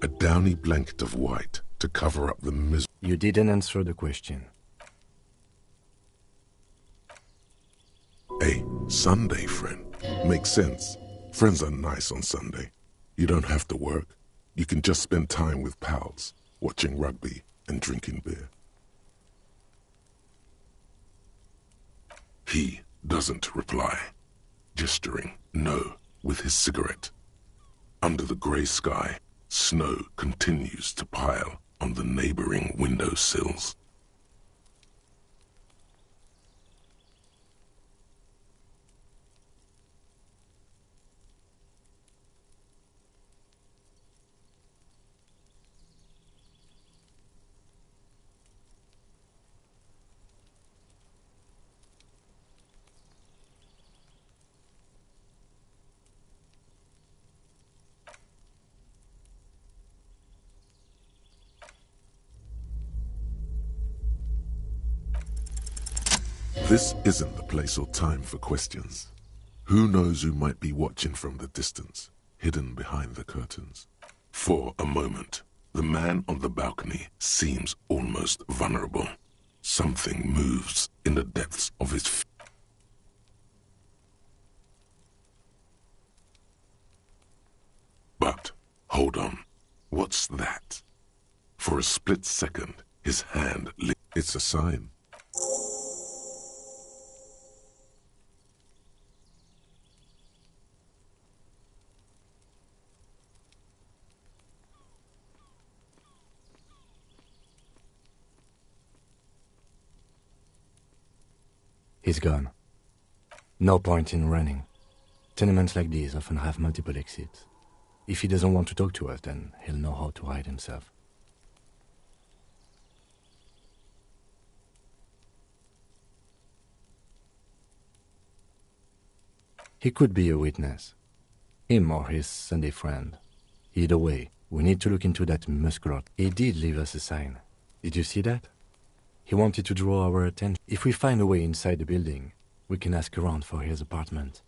a downy blanket of white to cover up the misery. You didn't answer the question. A Sunday friend. Makes sense. Friends are nice on Sunday. You don't have to work. You can just spend time with pals, watching rugby and drinking beer. He doesn't reply, gesturing no with his cigarette. Under the grey sky, snow continues to pile on the neighboring windowsills. This isn't the place or time for questions. Who knows who might be watching from the distance, hidden behind the curtains? For a moment, the man on the balcony seems almost vulnerable. Something moves in the depths of his But, hold on, what's that? For a split second, his hand it's a sign. He's gone. No point in running. Tenements like these often have multiple exits. If he doesn't want to talk to us, then he'll know how to hide himself. He could be a witness. Him or his Sunday friend. Either way, we need to look into that muscular. He did leave us a sign. Did you see that? He wanted to draw our attention. If we find a way inside the building, we can ask around for his apartment.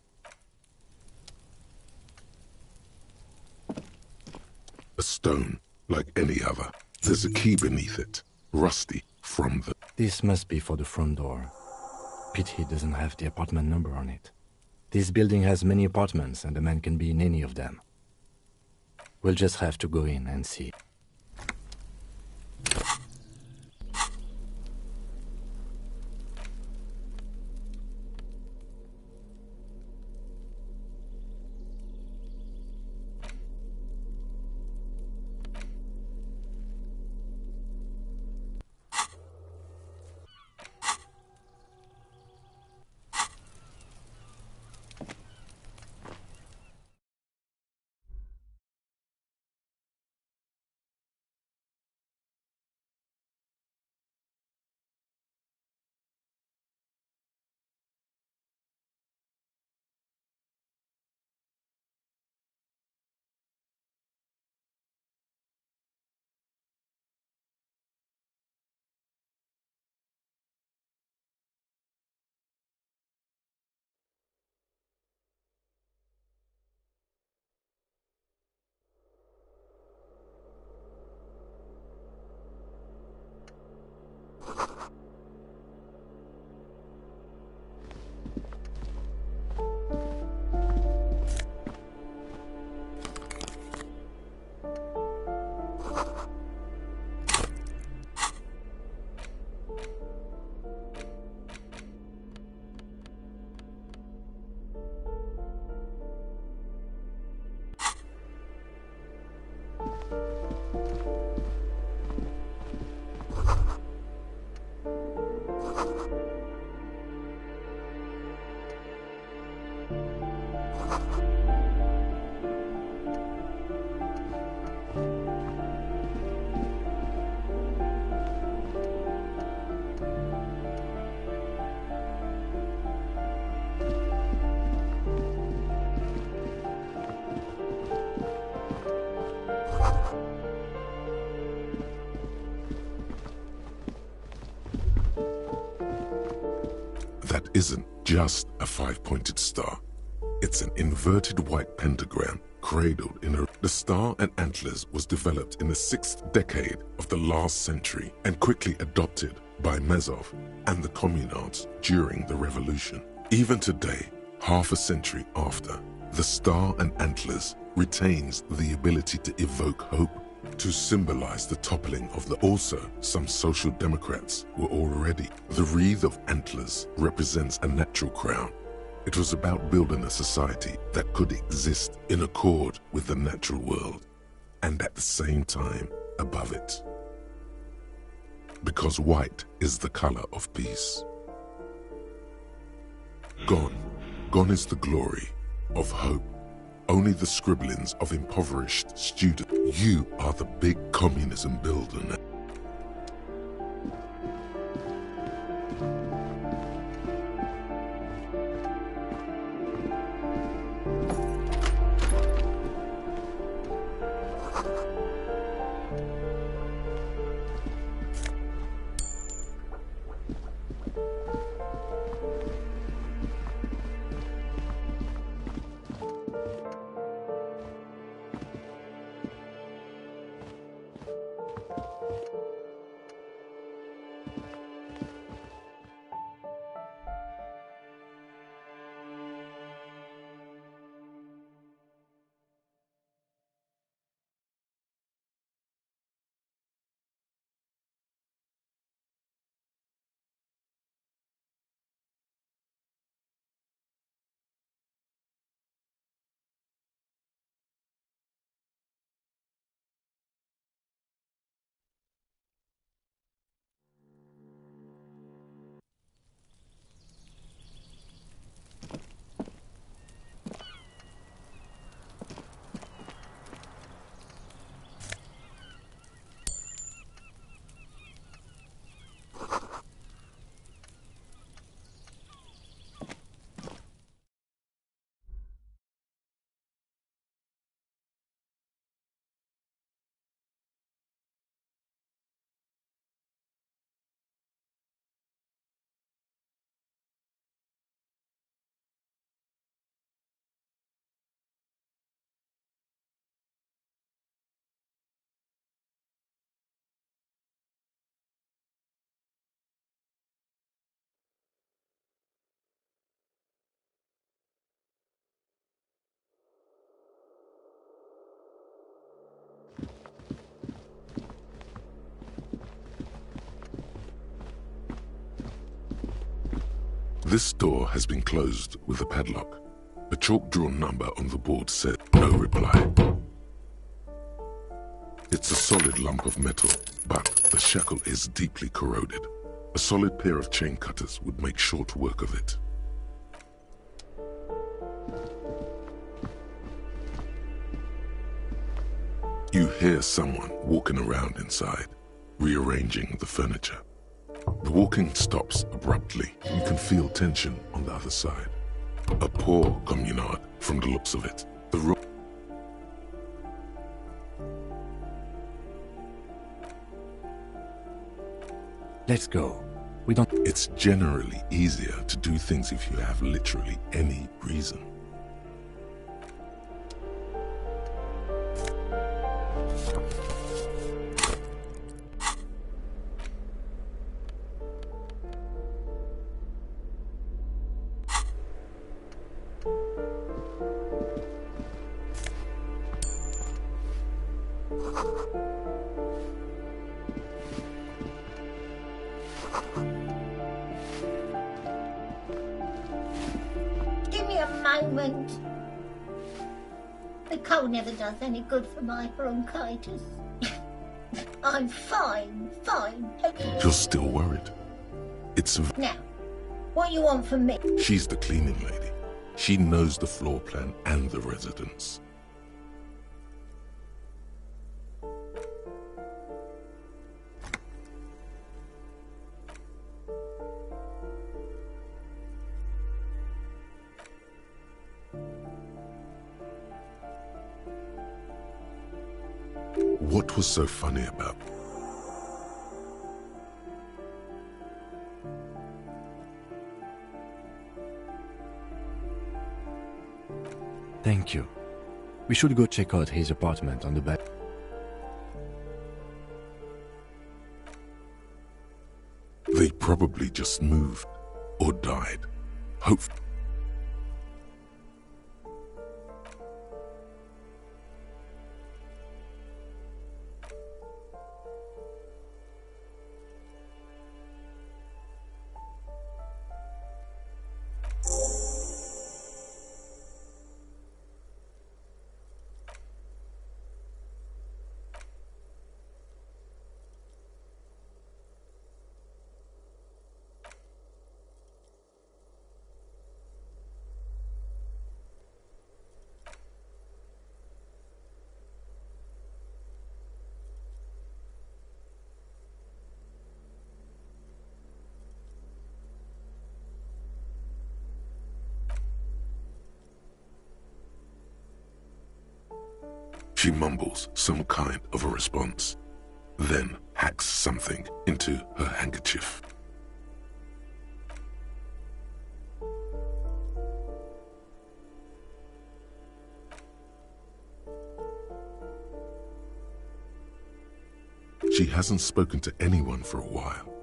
A stone, like any other. There's a key beneath it, rusty from the... This must be for the front door. Pity he doesn't have the apartment number on it. This building has many apartments and the man can be in any of them. We'll just have to go in and see. That isn't just a five-pointed star. It's an inverted white pentagram cradled in a... The star and antlers was developed in the 6th decade of the last century and quickly adopted by Mazov and the communards during the revolution. Even today, half a century after, the star and antlers retains the ability to evoke hope, to symbolize the toppling of the... Also, some social democrats were already... The wreath of antlers represents a natural crown. It was about building a society that could exist in accord with the natural world, and at the same time above it. Because white is the color of peace. Gone is the glory of hope. Only the scribblings of impoverished students. You are the big communism builder now. This door has been closed with a padlock. A chalk-drawn number on the board said, "No reply." It's a solid lump of metal, but the shackle is deeply corroded. A solid pair of chain cutters would make short work of it. You hear someone walking around inside, rearranging the furniture. The walking stops abruptly. You can feel tension on the other side. A poor communard from the looks of it. Let's go. We don't... It's generally easier to do things if you have literally any reason. Give me a moment. The cold never does any good for my bronchitis. I'm fine. You're still worried. It's... Now, what you want from me? She's the cleaning lady. She knows the floor plan and the residence. What was so funny about... Thank you. We should go check out his apartment on the back. They probably just moved or died. Hope. She mumbles some kind of a response, then hacks something into her handkerchief. She hasn't spoken to anyone for a while.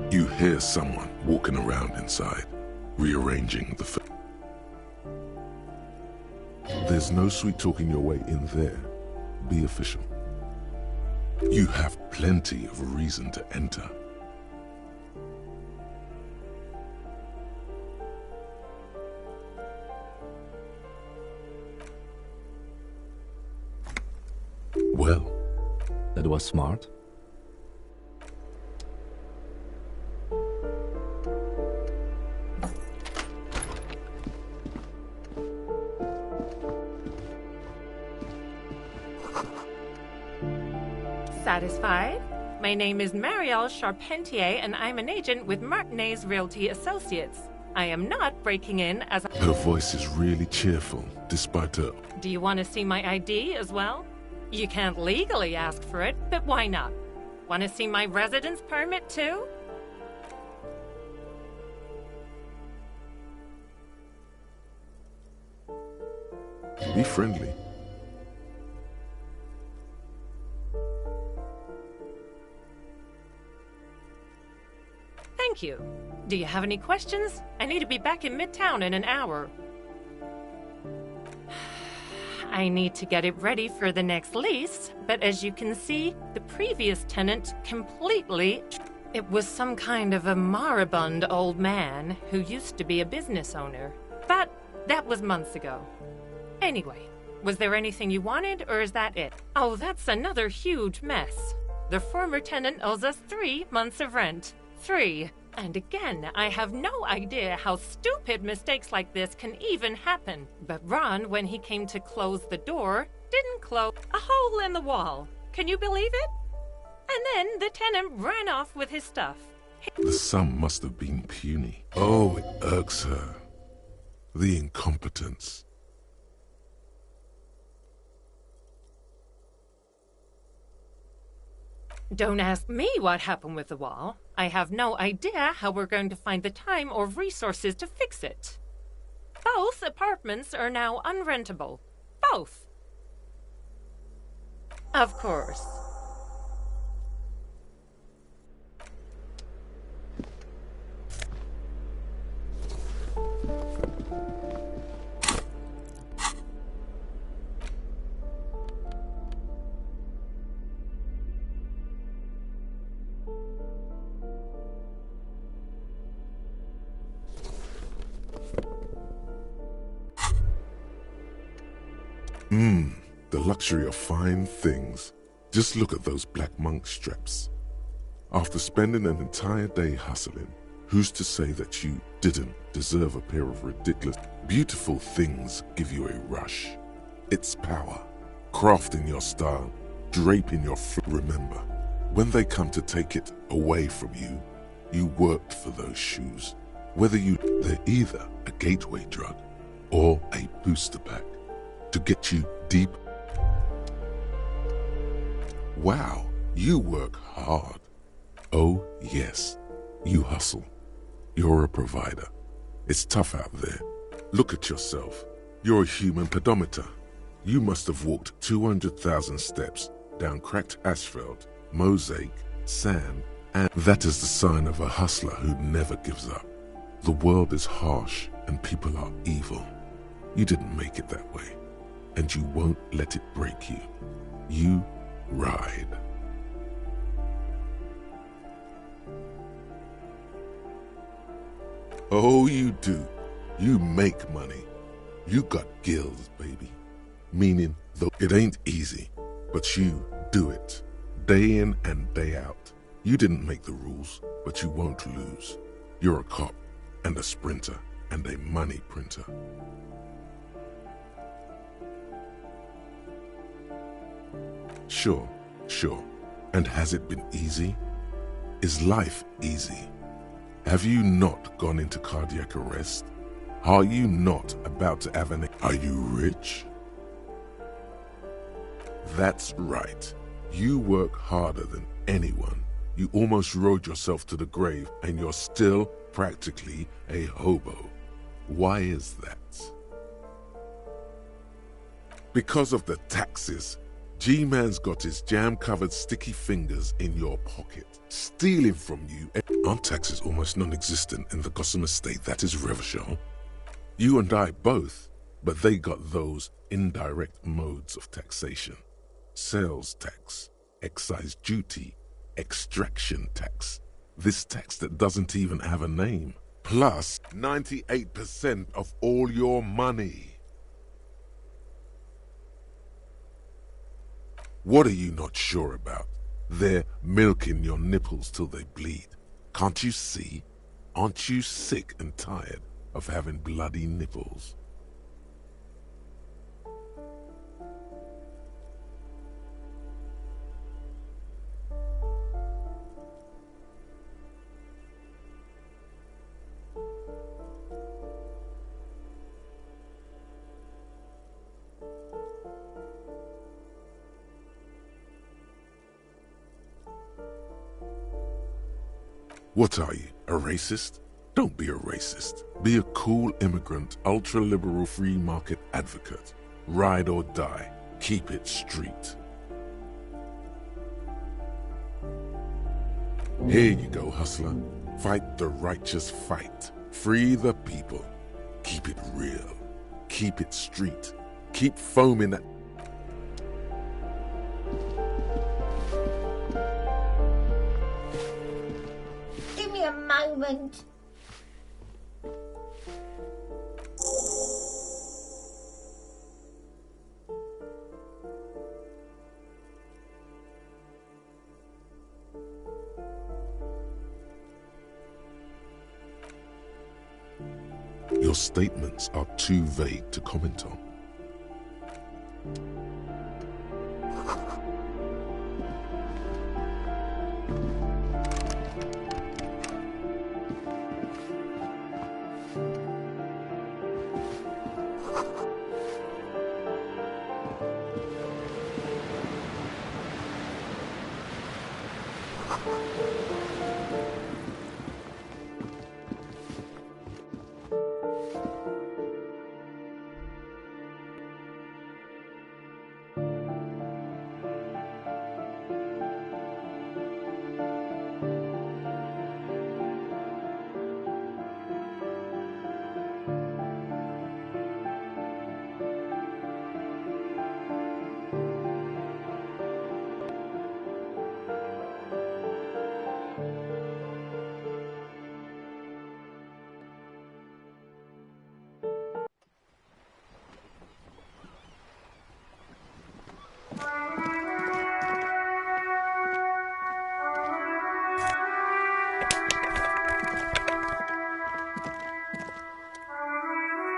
You hear someone walking around inside, rearranging the food. There's no sweet talking your way in there. Be official. You have plenty of reason to enter. Well, That was smart. Satisfied? My name is Marielle Charpentier, and I'm an agent with Martinez Realty Associates. I am not breaking in as a... Her voice is really cheerful, despite her... Do you want to see my ID as well? You can't legally ask for it, but why not? Want to see my residence permit too? Be friendly. Thank you. Do you have any questions? I need to be back in Midtown in an hour. I need to get it ready for the next lease, but as you can see, the previous tenant completely... It was some kind of a moribund old man who used to be a business owner, but that was months ago. Anyway, was there anything you wanted, or is that it? Oh, that's another huge mess. The former tenant owes us 3 months of rent. 3. And again, I have no idea how stupid mistakes like this can even happen. But Ron, when he came to close the door, didn't close a hole in the wall. Can you believe it? And then the tenant ran off with his stuff. The sum must have been puny. Oh, it irks her. The incompetence. Don't ask me what happened with the wall. I have no idea how we're going to find the time or resources to fix it. Both apartments are now unrentable. Both. Of course. The luxury of fine things. Just look at those black monk straps. After spending an entire day hustling, who's to say that you didn't deserve a pair of ridiculous, beautiful things give you a rush? It's power. Crafting your style, draping your remember, when they come to take it away from you, you worked for those shoes. They're either a gateway drug or a booster pack to get you deep. Wow, you work hard. Oh, yes, you hustle. You're a provider. It's tough out there. Look at yourself. You're a human pedometer. You must have walked 200,000 steps down cracked asphalt, mosaic, sand, and that is the sign of a hustler who never gives up. The world is harsh and people are evil. You didn't make it that way, and you won't let it break you. You ride. Oh, you do. You make money. You got gills, baby. Meaning, though it ain't easy, but you do it. Day in and day out. You didn't make the rules, but you won't lose. You're a cop, and a sprinter, and a money printer. Sure. And has it been easy? Is life easy? Have you not gone into cardiac arrest? Are you not about to have an... Are you rich? That's right. You work harder than anyone. You almost rode yourself to the grave and you're still practically a hobo. Why is that? Because of the taxes. G-Man's got his jam-covered sticky fingers in your pocket, stealing from you. Aren't taxes almost non-existent in the Gossamer state that is Revachol? You and I both, but they got those indirect modes of taxation. Sales tax, excise duty, extraction tax. This tax that doesn't even have a name. Plus 98% of all your money. What are you not sure about? They're milking your nipples till they bleed. Can't you see? Aren't you sick and tired of having bloody nipples? What are you, a racist? Don't be a racist. Be a cool immigrant, ultra-liberal free market advocate. Ride or die. Keep it street. Here you go, hustler. Fight the righteous fight. Free the people. Keep it real. Keep it street. Keep foaming at... Give me a moment. Your statements are too vague to comment on.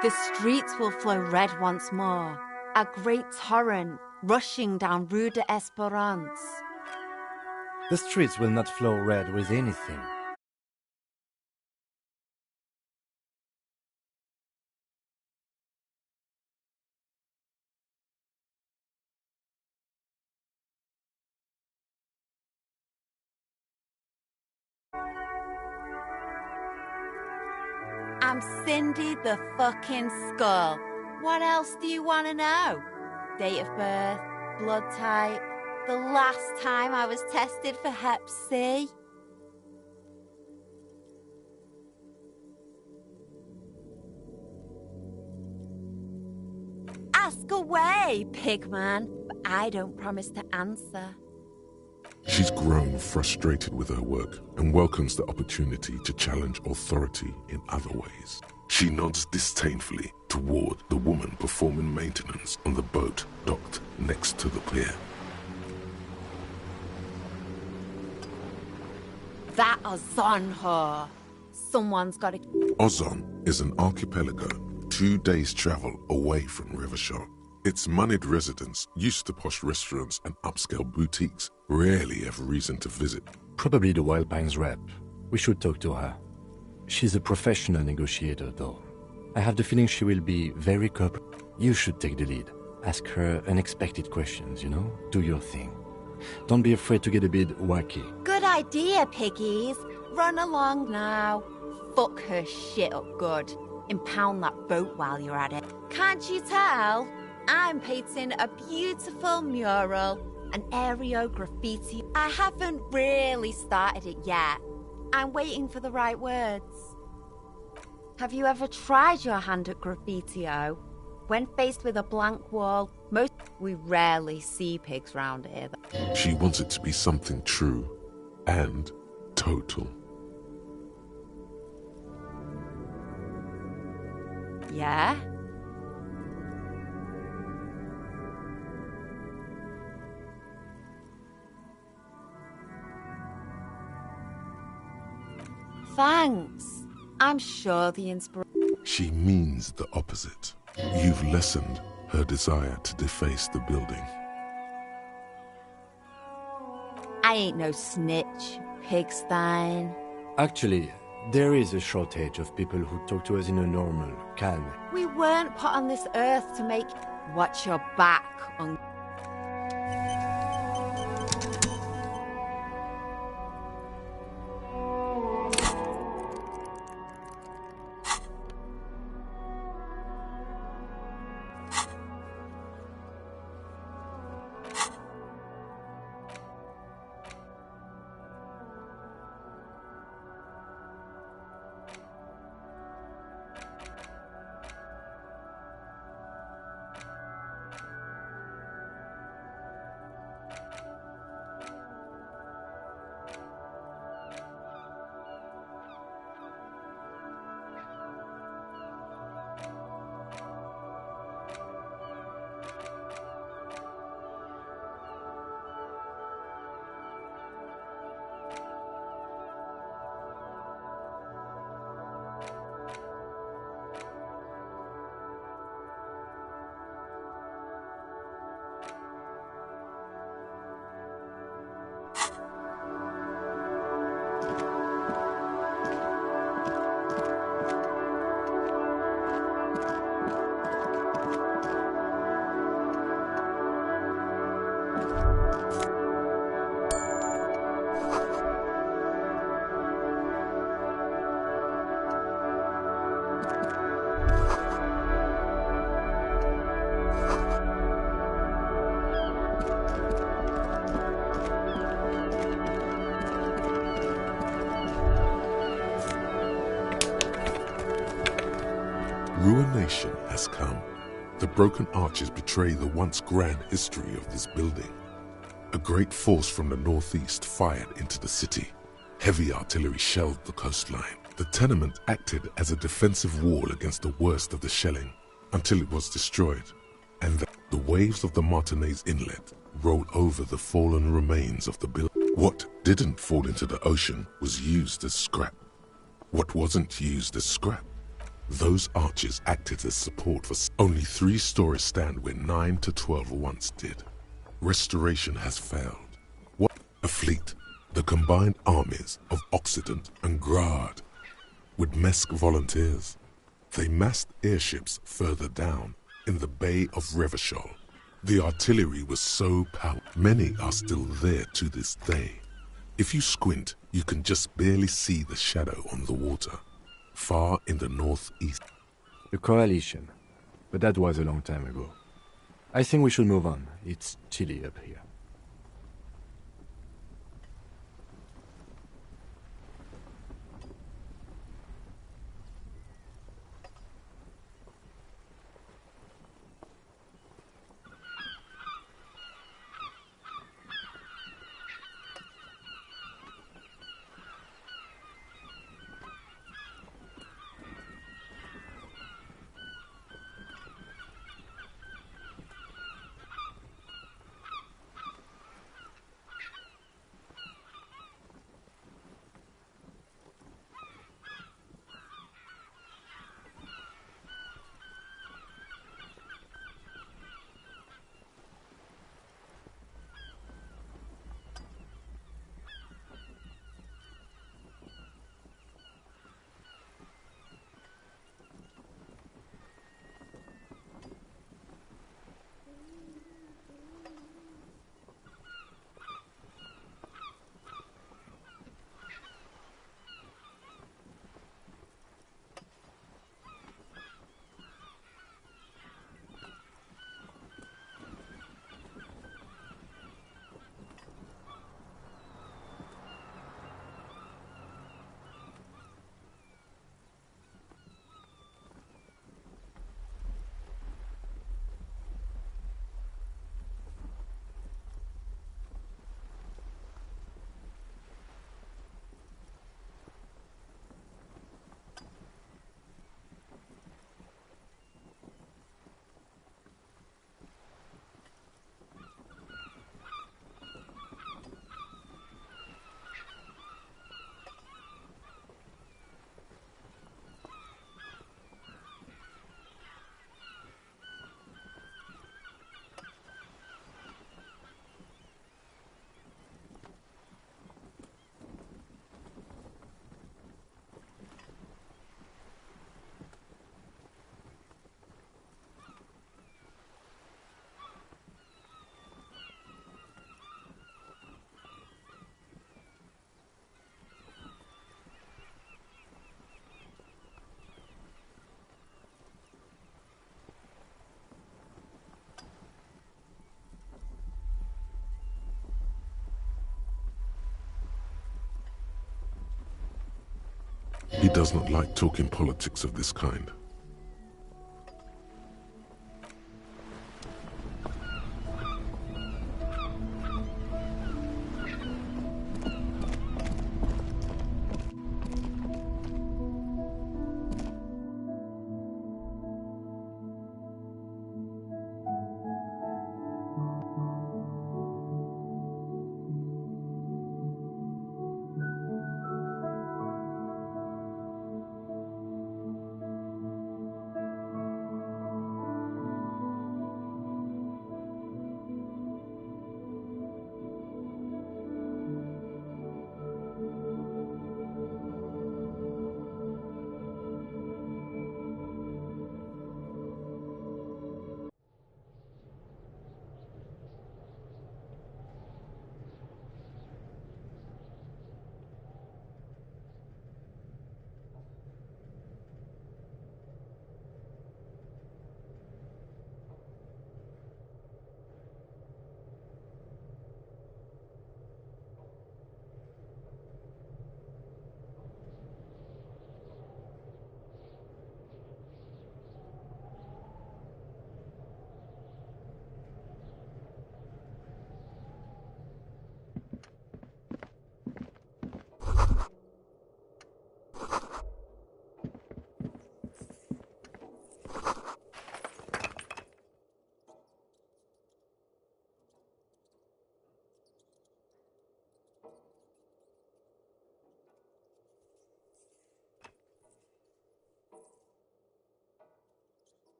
The streets will flow red once more, a great torrent rushing down Rue de Espérance. The streets will not flow red with anything. I'm Cindy the fucking Skull. What else do you want to know? Date of birth, blood type, the last time I was tested for Hep C. Ask away, pigman, but I don't promise to answer. She's grown frustrated with her work and welcomes the opportunity to challenge authority in other ways. She nods disdainfully toward the woman performing maintenance on the boat docked next to the pier. That Ozon whore. Someone's got to... Ozon is an archipelago 2 days' travel away from Rivershore. Its moneyed residents, used to posh restaurants and upscale boutiques, rarely have reason to visit. Probably the Wild Pines rep. We should talk to her. She's a professional negotiator, though. I have the feeling she will be very cooperative. You should take the lead. Ask her unexpected questions, you know? Do your thing. Don't be afraid to get a bit wacky. Good idea, piggies. Run along now. Fuck her shit up good. Impound that boat while you're at it. Can't you tell? I'm painting a beautiful mural, an aerial graffiti. I haven't really started it yet. I'm waiting for the right words. Have you ever tried your hand at graffiti-o? When faced with a blank wall, we rarely see pigs round here. She wants it to be something true and total. Yeah? Thanks. I'm sure the inspiration... She means the opposite. You've lessened her desire to deface the building. I ain't no snitch, Pigstein. Actually, there is a shortage of people who talk to us in a normal, calm... We weren't put on this earth to make... Watch your back on... Ruination has come. The broken arches betray the once grand history of this building. A great force from the northeast fired into the city. Heavy artillery shelled the coastline. The tenement acted as a defensive wall against the worst of the shelling until it was destroyed, and the waves of the Martinez Inlet rolled over the fallen remains of the building. What didn't fall into the ocean was used as scrap. What wasn't used as scrap? Those arches acted as support for only 3 stories stand where 9 to 12 once did. Restoration has failed. What a fleet! The combined armies of Occident and Grad, with Mesk volunteers. They massed airships further down in the Bay of Revachol. The artillery was so powerful. Many are still there to this day. If you squint, you can just barely see the shadow on the water. far in the northeast. The coalition. But that was a long time ago. I think we should move on. It's chilly up here. He does not like talking politics of this kind.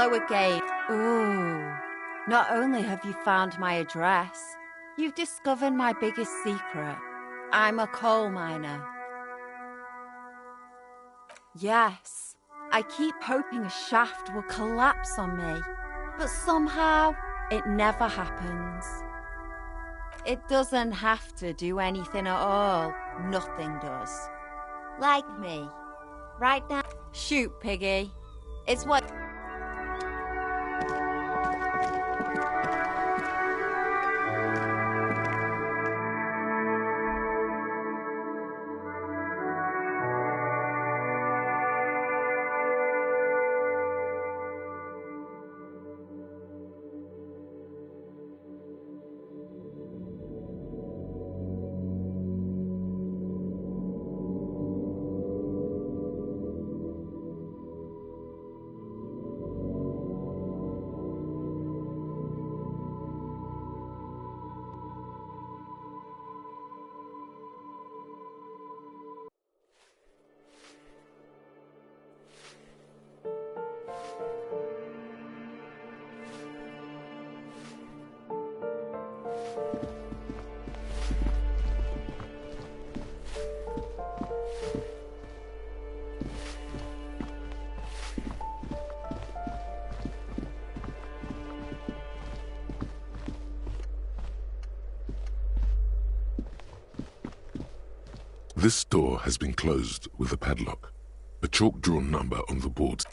go again. Ooh. Not only have you found my address, you've discovered my biggest secret. I'm a coal miner. Yes, I keep hoping a shaft will collapse on me, but somehow it never happens. It doesn't have to do anything at all. Nothing does. Like me. Right now. Shoot, Piggy. It's what... This door has been closed with a padlock. A chalk-drawn number on the board.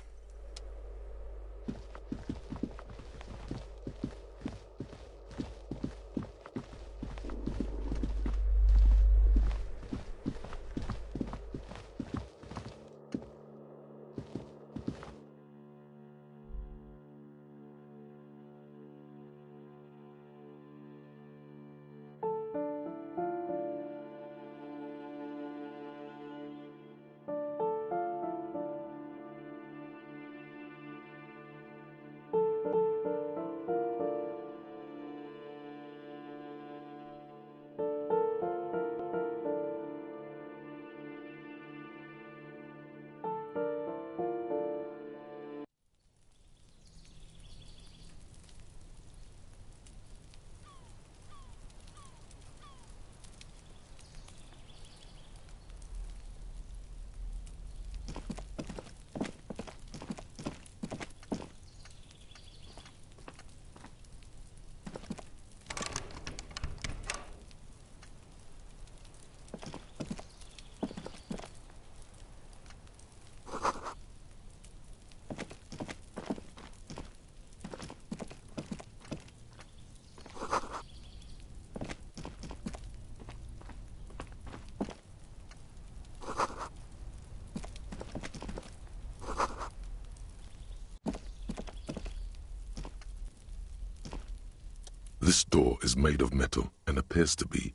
This door is made of metal and appears to be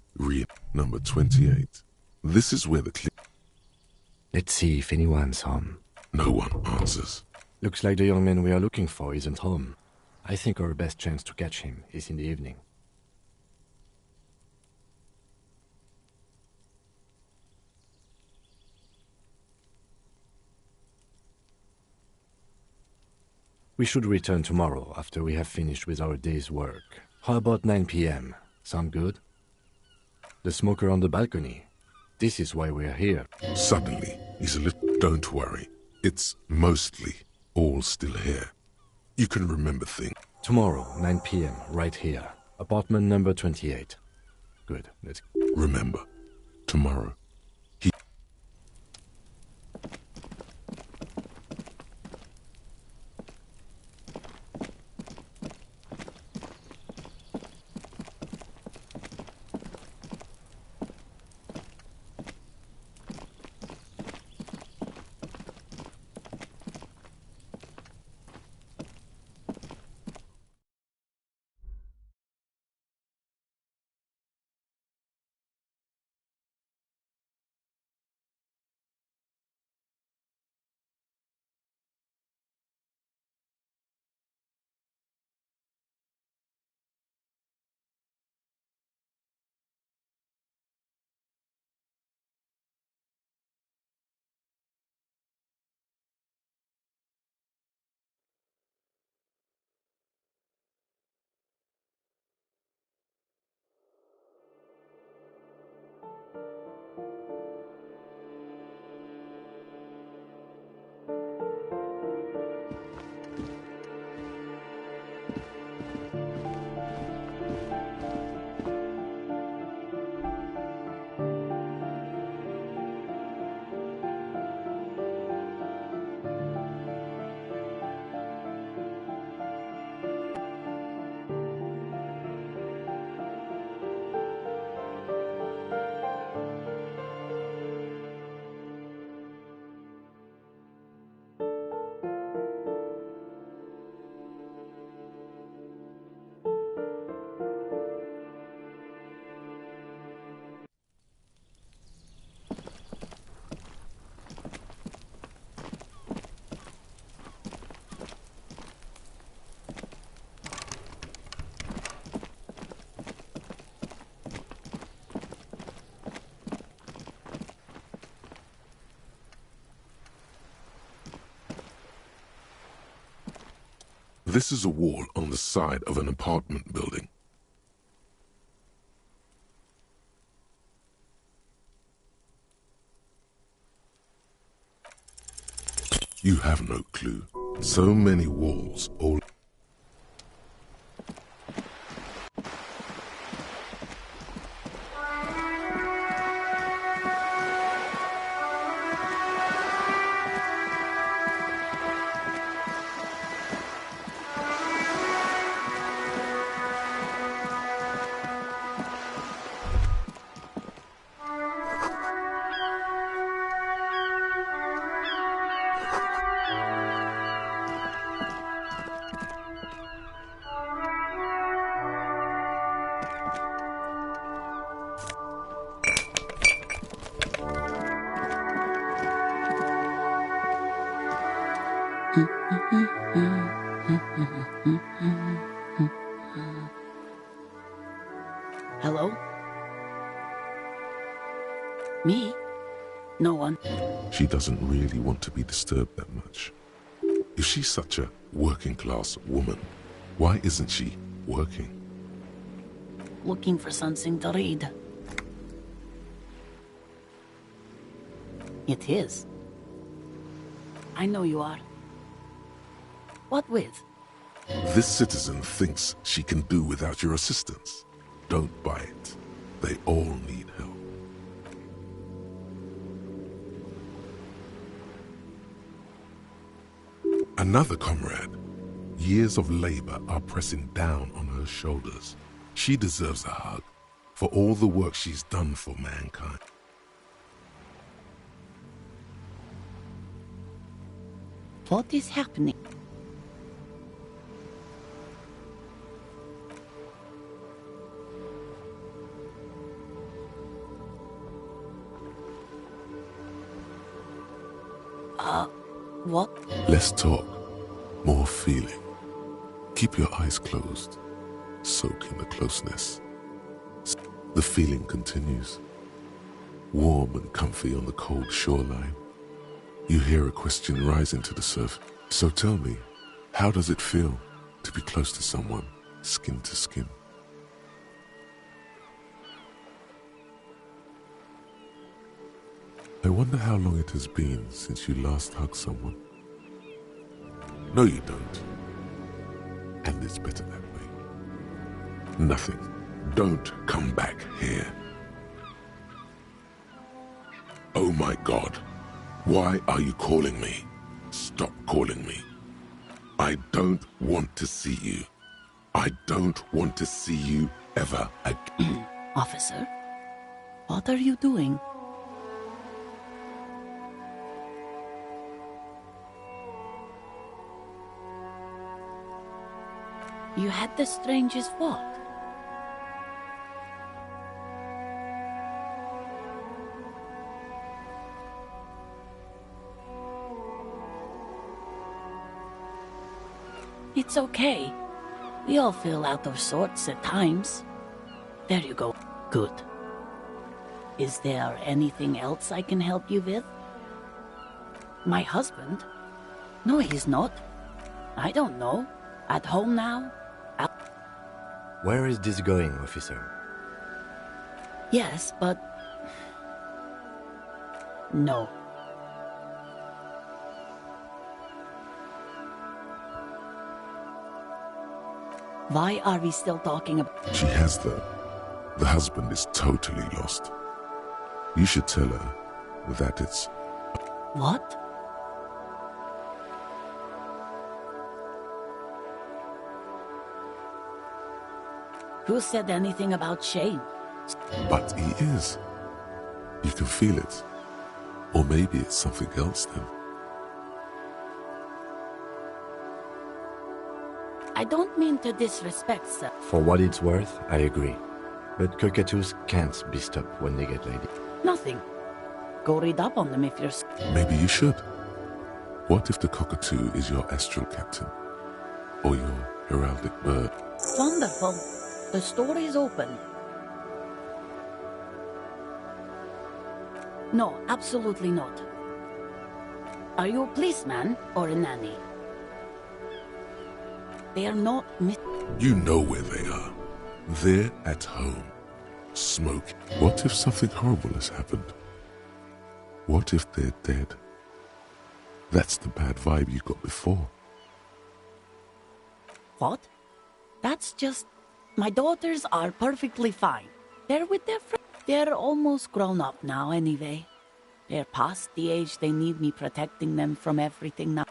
number 28. This is where the Let's see if anyone's home. No one answers. Looks like the young man we are looking for isn't home. I think our best chance to catch him is in the evening. We should return tomorrow after we have finished with our day's work. How about 9 p.m.? Sound good? The smoker on the balcony. This is why we're here. Suddenly, he's a little... Don't worry. It's mostly all still here. You can remember things. Tomorrow, 9 p.m., right here. Apartment number 28. Good, let's... Remember, tomorrow, This is a wall on the side of an apartment building. You have no clue. So many walls, all... Hello? Me? No one. She doesn't really want to be disturbed that much. If she's such a working-class woman, why isn't she working? Looking for something to read. It is. I know you are. What with? This citizen thinks she can do without your assistance. Don't buy it. They all need help. Another comrade. Years of labor are pressing down on her shoulders. She deserves a hug for all the work she's done for mankind. What is happening? What? Less talk, more feeling. Keep your eyes closed. Soak in the closeness. The feeling continues. Warm and comfy on the cold shoreline. You hear a question rising to the surface. So tell me, how does it feel to be close to someone, skin to skin? I wonder how long it has been since you last hugged someone. No, you don't. And it's better that way. Nothing. Don't come back here. Oh my God. Why are you calling me? Stop calling me. I don't want to see you. I don't want to see you ever again. Officer, what are you doing? You had the strangest walk. It's okay. We all feel out of sorts at times. There you go. Good. Is there anything else I can help you with? My husband? No, he's not. I don't know. At home now? Where is this going, officer? Yes, but... no. Why are we still talking about... She has though. The husband is totally lost. You should tell her that it's... What? Who said anything about shame? But he is. You can feel it. Or maybe it's something else then. I don't mean to disrespect, sir. For what it's worth, I agree. But cockatoos can't be stopped when they get laid. Nothing. Go read up on them if you're... Maybe you should. What if the cockatoo is your astral captain? Or your heraldic bird? Wonderful. The story is open. No, absolutely not. Are you a policeman or a nanny? They are not You know where they are. They're at home. Smoke. What if something horrible has happened? What if they're dead? That's the bad vibe you got before. What? That's just... My daughters are perfectly fine. They're with their friends. They're almost grown up now anyway. They're past the age they need me protecting them from everything now.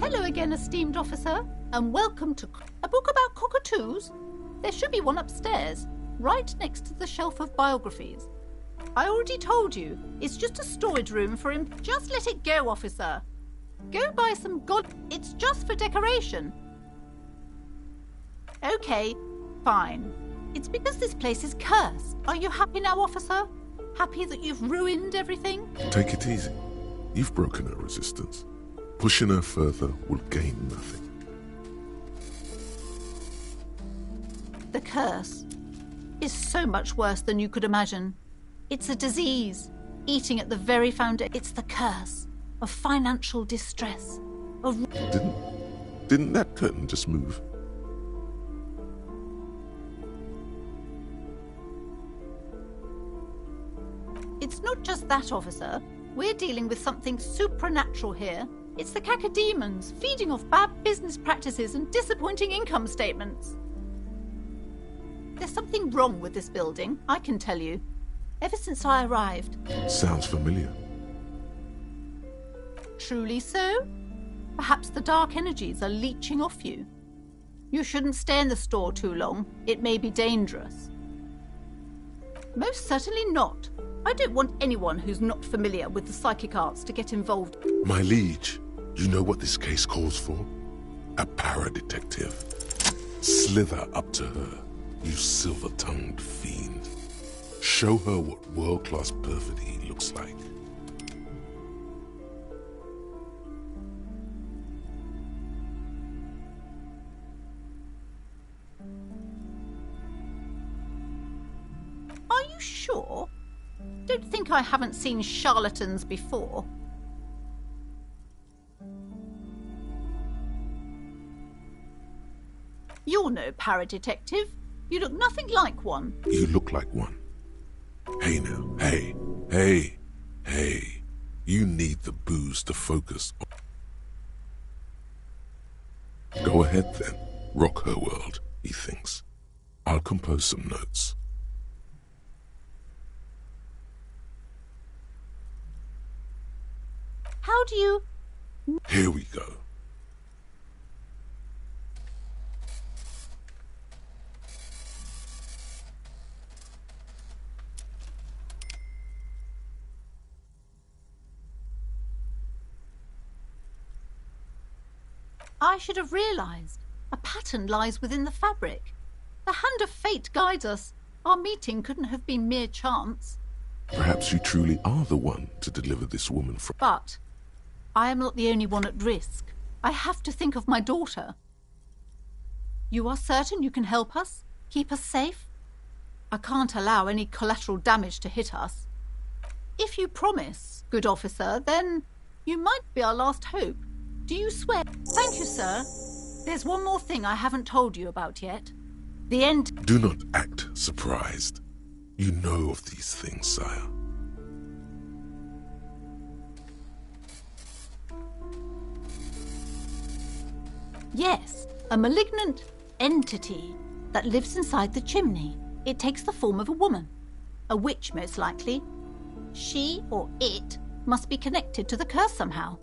Hello again, esteemed officer, and welcome to a book about cockatoos. There should be one upstairs, right next to the shelf of biographies. I already told you, it's just a storage room for him. Just let it go, officer. Go buy some It's just for decoration. Okay, fine. It's because this place is cursed. Are you happy now, officer? Happy that you've ruined everything? Take it easy. You've broken her resistance. Pushing her further will gain nothing. The curse is so much worse than you could imagine. It's a disease, eating at the very foundation. It's the curse of financial distress. Didn't that curtain just move? It's not just that, officer. We're dealing with something supernatural here. It's the cacodemons feeding off bad business practices and disappointing income statements. There's something wrong with this building, I can tell you. Ever since I arrived. Sounds familiar. Truly so? Perhaps the dark energies are leeching off you. You shouldn't stay in the store too long. It may be dangerous. Most certainly not. I don't want anyone who's not familiar with the psychic arts to get involved. My liege, you know what this case calls for? A para-detective. Slither up to her, you silver-tongued fiend. Show her what world-class perfidy looks like. Are you sure? Don't think I haven't seen charlatans before. You're no para-detective. You look nothing like one. You look like one. Hey now, hey. You need the booze to focus. Go ahead then. Rock her world, he thinks. I'll compose some notes. How do you... Here we go. I should have realized. A pattern lies within the fabric. The hand of fate guides us. Our meeting couldn't have been mere chance. Perhaps you truly are the one to deliver this woman from... But I am not the only one at risk. I have to think of my daughter. You are certain you can help us? Keep us safe? I can't allow any collateral damage to hit us. If you promise, good officer, then you might be our last hope. Do you swear? Thank you, sir. There's one more thing I haven't told you about yet. The end... Do not act surprised. You know of these things, sire. Yes, a malignant entity that lives inside the chimney. It takes the form of a woman. A witch, most likely. She, or it, must be connected to the curse somehow.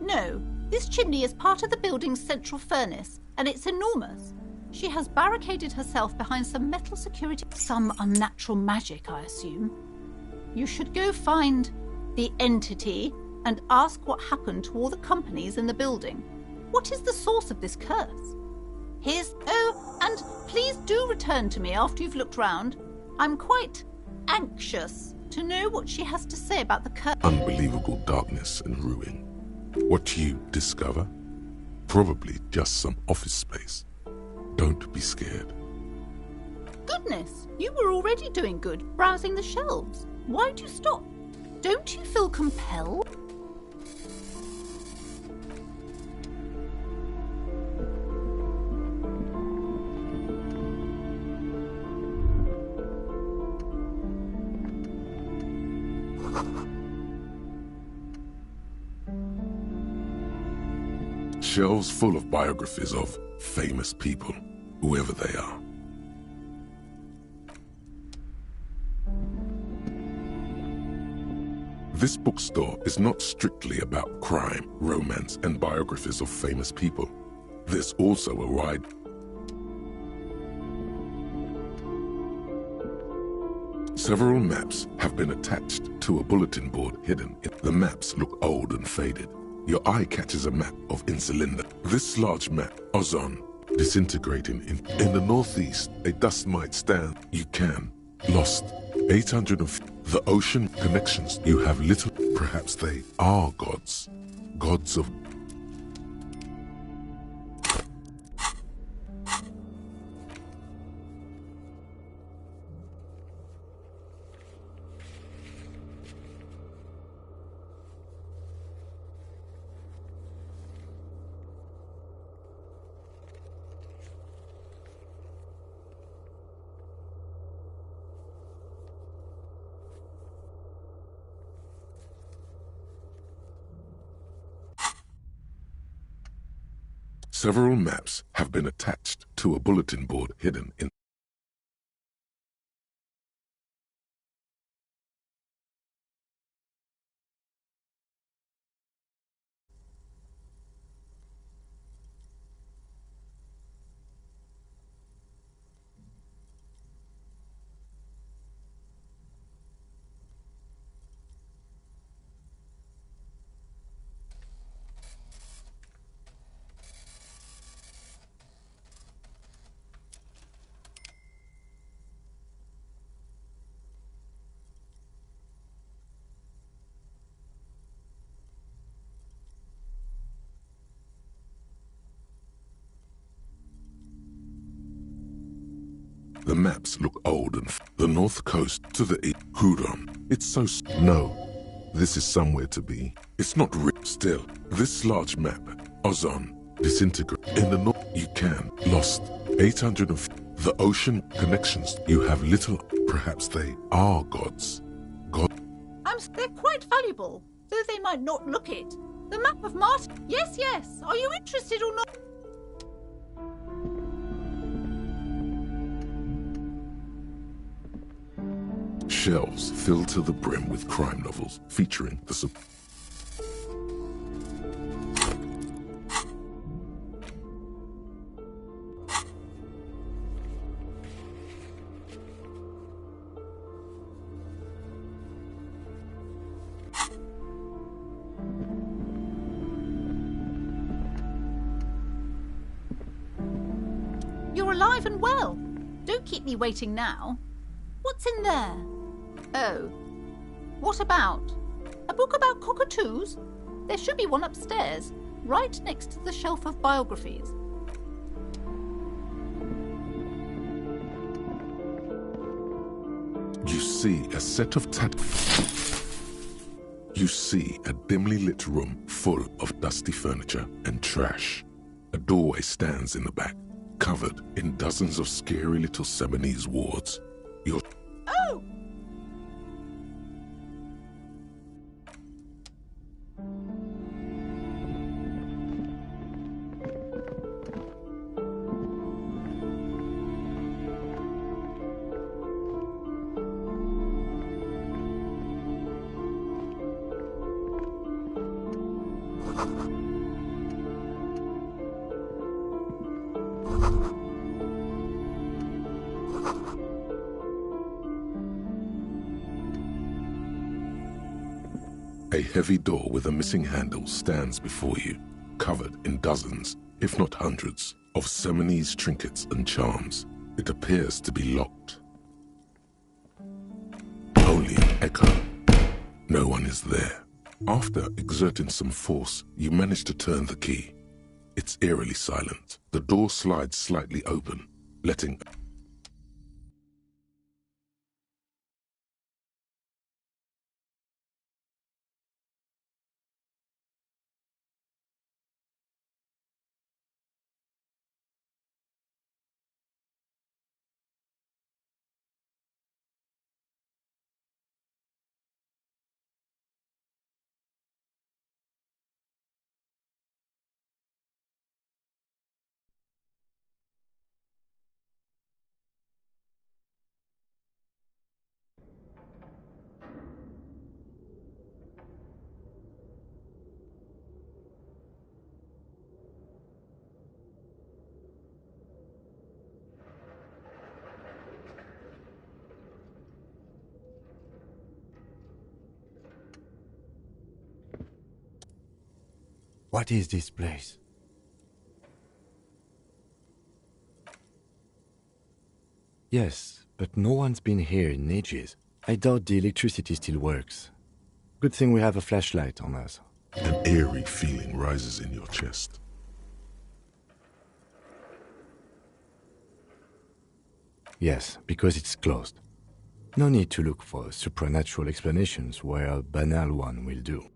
No, this chimney is part of the building's central furnace, and it's enormous. She has barricaded herself behind some metal security, some unnatural magic, I assume. You should go find the entity and ask what happened to all the companies in the building. What is the source of this curse? Oh, and please do return to me after you've looked round. I'm quite anxious to know what she has to say about the curse. Unbelievable darkness and ruin. What you discover? Probably just some office space. Don't be scared. Goodness, you were already doing good, browsing the shelves. Why'd you stop? Don't you feel compelled? Shelves full of biographies of famous people, whoever they are. This bookstore is not strictly about crime, romance, and biographies of famous people. There's also a wide Several maps have been attached to a bulletin board hidden. The maps look old and faded. Your eye catches a map of Insulinda. This large map, Ozon, disintegrating in the northeast. A dust mite stand. You can. Lost. 850. The ocean connections. You have little. Perhaps they are gods. Gods of. Several maps have been attached to a bulletin board hidden in. The maps look old and the north coast to the east. Hudon. It's so no. This is somewhere to be. It's not real. Still, this large map, Ozon, disintegrate in the north. You can. Lost. 850. The ocean connections. You have little. Perhaps they are gods. God. They're quite valuable, though they might not look it. The map of Mars. Yes, yes. Are you interested or not? Shelves filled to the brim with crime novels featuring the You're alive and well. Don't keep me waiting now. What's in there? Oh. What about? A book about cockatoos? There should be one upstairs, right next to the shelf of biographies. You see a set of You see a dimly lit room full of dusty furniture and trash. A doorway stands in the back, covered in dozens of scary little Seminese wards. Oh! A heavy door with a missing handle stands before you, covered in dozens, if not hundreds, of Seminese trinkets and charms. It appears to be locked. Only an echo. No one is there. After exerting some force, you manage to turn the key. It's eerily silent. The door slides slightly open, letting What is this place? Yes, but no one's been here in ages. I doubt the electricity still works. Good thing we have a flashlight on us. an eerie feeling rises in your chest. Yes, because it's closed. No need to look for supernatural explanations where a banal one will do.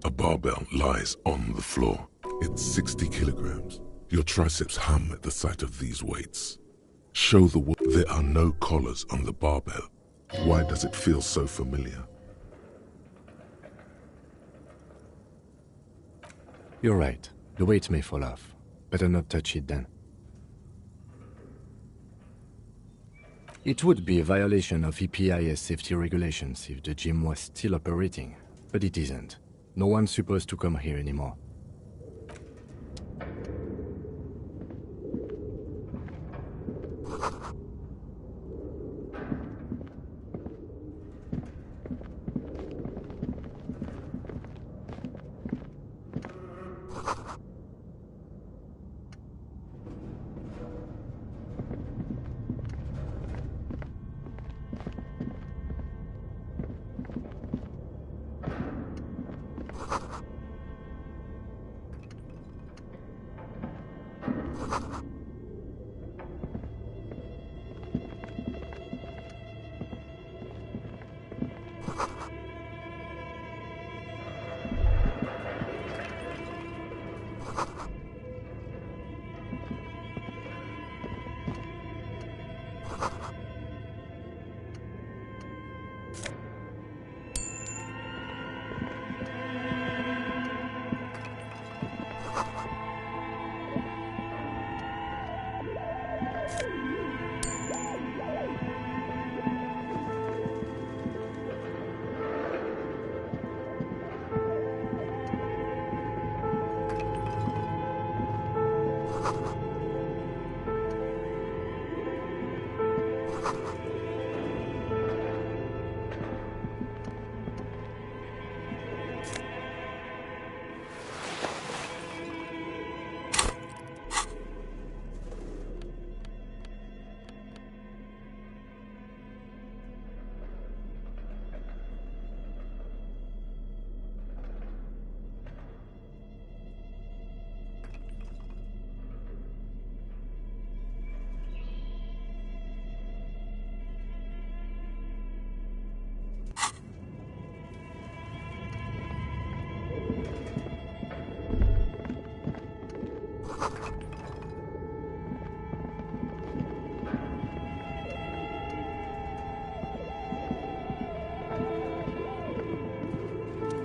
A barbell lies on the floor. It's 60 kilograms. Your triceps hum at the sight of these weights. Show the world there are no collars on the barbell. Why does it feel so familiar? You're right. The weight may fall off. Better not touch it then. It would be a violation of EPIS safety regulations if the gym was still operating, but it isn't. No one's supposed to come here anymore.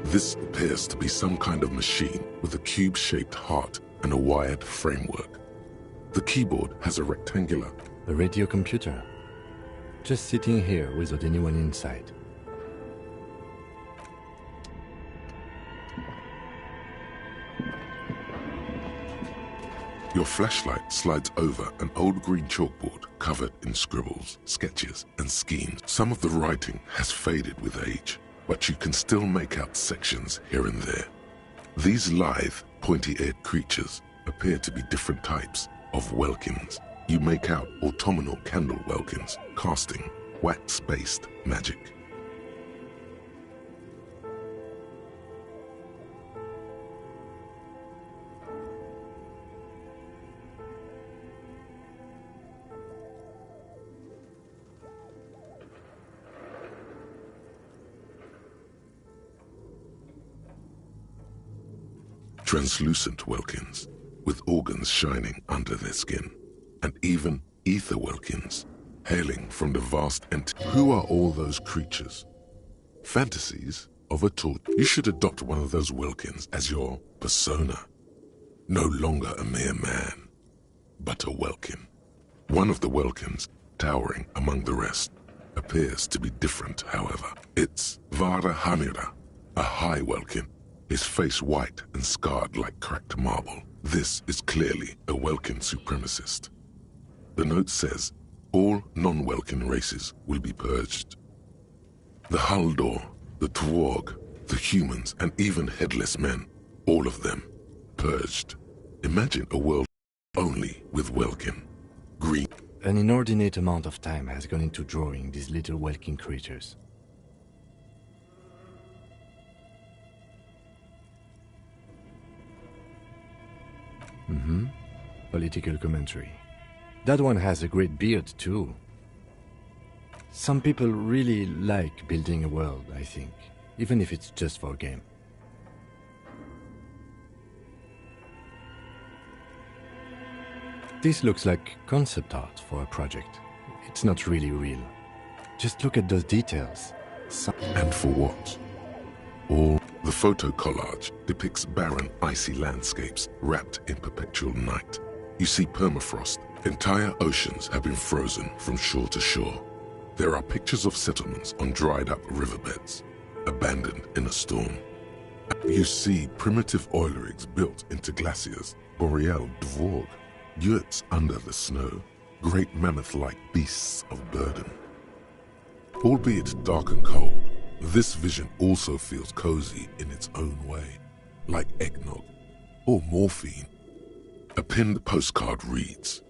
This appears to be some kind of machine with a cube-shaped heart and a wired framework. The keyboard has a rectangular... A radio computer. Just sitting here without anyone inside. Your flashlight slides over an old green chalkboard covered in scribbles, sketches, and schemes. Some of the writing has faded with age, but you can still make out sections here and there. These lithe, pointy-eared creatures appear to be different types of welkins. You make out autumnal candle welkins, casting wax-based magic. Translucent welkins, with organs shining under their skin, and even ether welkins, hailing from the vast Who are all those creatures? Fantasies of a torch. You should adopt one of those welkins as your persona. No longer a mere man, but a welkin. One of the welkins, towering among the rest, appears to be different, however. It's Vara Hamira, a high welkin, his face white and scarred like cracked marble. This is clearly a Welkin supremacist. The note says, all non-Welkin races will be purged. The Haldor, the Twarg, the humans, and even headless men, all of them, purged. Imagine a world only with Welkin. Green. An inordinate amount of time has gone into drawing these little Welkin creatures. Political commentary. That one has a great beard too. Some people really like building a world, I think, even if it's just for a game. This looks like concept art for a project. It's not really real. Just look at those details. And for what? All the photo collage depicts barren, icy landscapes wrapped in perpetual night. You see permafrost. Entire oceans have been frozen from shore to shore. There are pictures of settlements on dried-up riverbeds, abandoned in a storm. You see primitive oil rigs built into glaciers, boreal dvorg, yurts under the snow, great mammoth-like beasts of burden. Albeit dark and cold, this vision also feels cozy in its own way, like eggnog or morphine. A pinned postcard reads,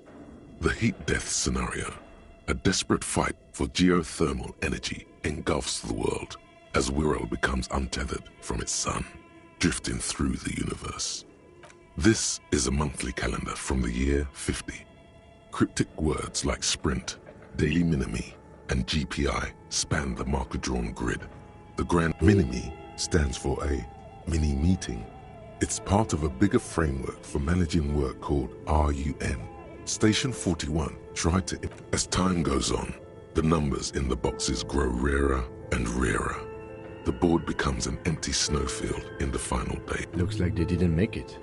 "The heat death scenario, a desperate fight for geothermal energy engulfs the world as Wirral becomes untethered from its sun, drifting through the universe." This is a monthly calendar from the year 50. Cryptic words like sprint, daily minimi, and GPI span the marker-drawn grid. The grand minimi stands for a mini-meeting. It's part of a bigger framework for managing work called RUN. Station 41 tried to... As time goes on, the numbers in the boxes grow rarer and rarer. The board becomes an empty snowfield in the final day. Looks like they didn't make it.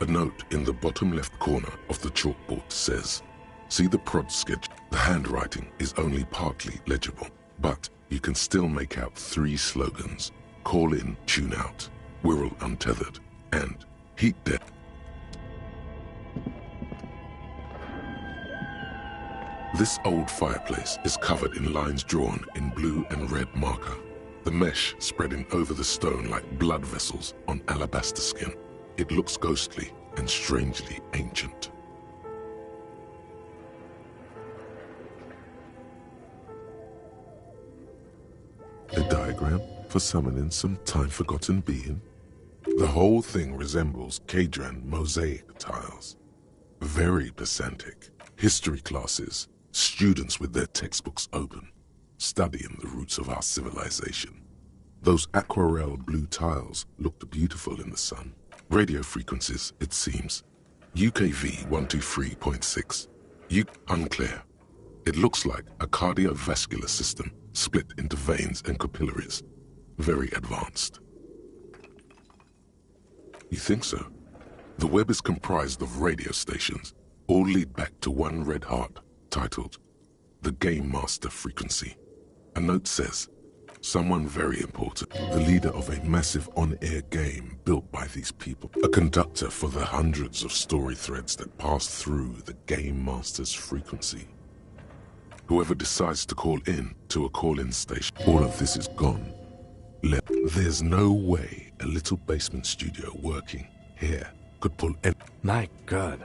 A note in the bottom left corner of the chalkboard says, "See the prod sketch." The handwriting is only partly legible, but you can still make out 3 slogans: "Call in, tune out," "Wirral untethered," and Heat death. This old fireplace is covered in lines drawn in blue and red marker, the mesh spreading over the stone like blood vessels on alabaster skin. It looks ghostly and strangely ancient. A diagram for summoning some time-forgotten being. The whole thing resembles Kadran mosaic tiles. Very pedantic. History classes, students with their textbooks open, studying the roots of our civilization. Those aquarelle blue tiles looked beautiful in the sun. Radio frequencies, it seems. UKV 123.6. Unclear. It looks like a cardiovascular system split into veins and capillaries. Very advanced. You think so? The web is comprised of radio stations, all lead back to one red heart, titled The Game Master Frequency. A note says, someone very important, the leader of a massive on-air game built by these people, a conductor for the hundreds of story threads that pass through the Game Master's frequency. Whoever decides to call in to a call-in station, all of this is gone. There's no way a little basement studio working here could pull in. My God,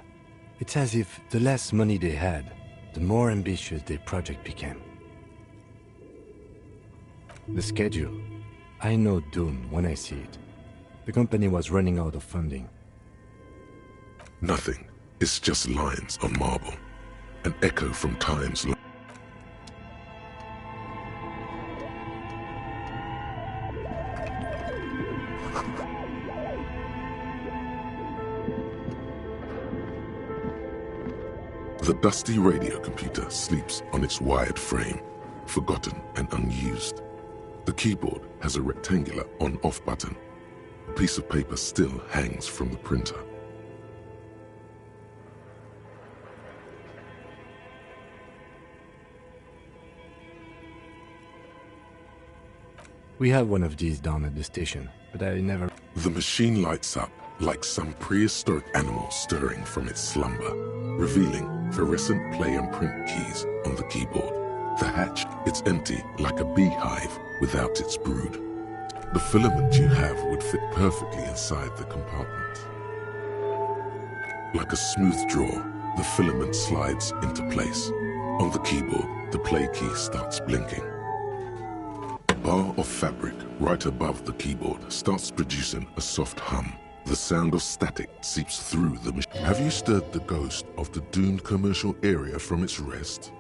it's as if the less money they had, the more ambitious their project became. The schedule. I know Dune when I see it. The company was running out of funding. Nothing. It's just lines on marble. An echo from times. The dusty radio computer sleeps on its wired frame, forgotten and unused. The keyboard has a rectangular on-off button. A piece of paper still hangs from the printer. We have one of these down at the station, but I never... The machine lights up like some prehistoric animal stirring from its slumber, revealing fluorescent play and print keys on the keyboard. The hatch, it's empty like a beehive without its brood. The filament you have would fit perfectly inside the compartment. Like a smooth drawer, the filament slides into place. On the keyboard, the play key starts blinking. A bar of fabric right above the keyboard starts producing a soft hum. The sound of static seeps through the machine. Have you stirred the ghost of the doomed commercial area from its rest?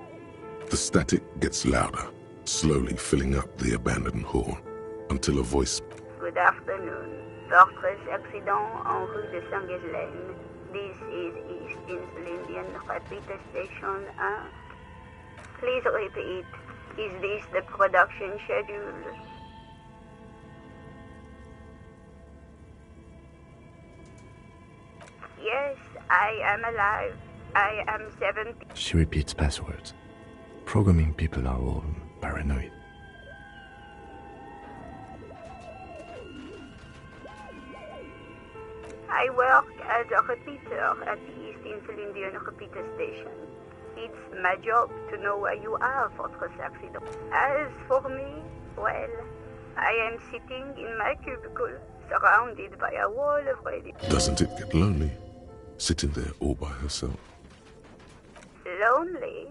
The static gets louder, slowly filling up the abandoned hall, until a voice... Good afternoon. Fortress accident en rue de Saint-Ghislaine. This is East Insulindian Repeater Station 1. Please repeat. Is this the production schedule? Yes, I am alive. I am 70. She repeats passwords. Programming people are all paranoid. I work as a repeater at the East Insulindian Repeater Station. It's my job to know where you are, Fortress Accident. As for me, well, I am sitting in my cubicle, surrounded by a wall of radio. Doesn't it get lonely, sitting there all by herself? Lonely?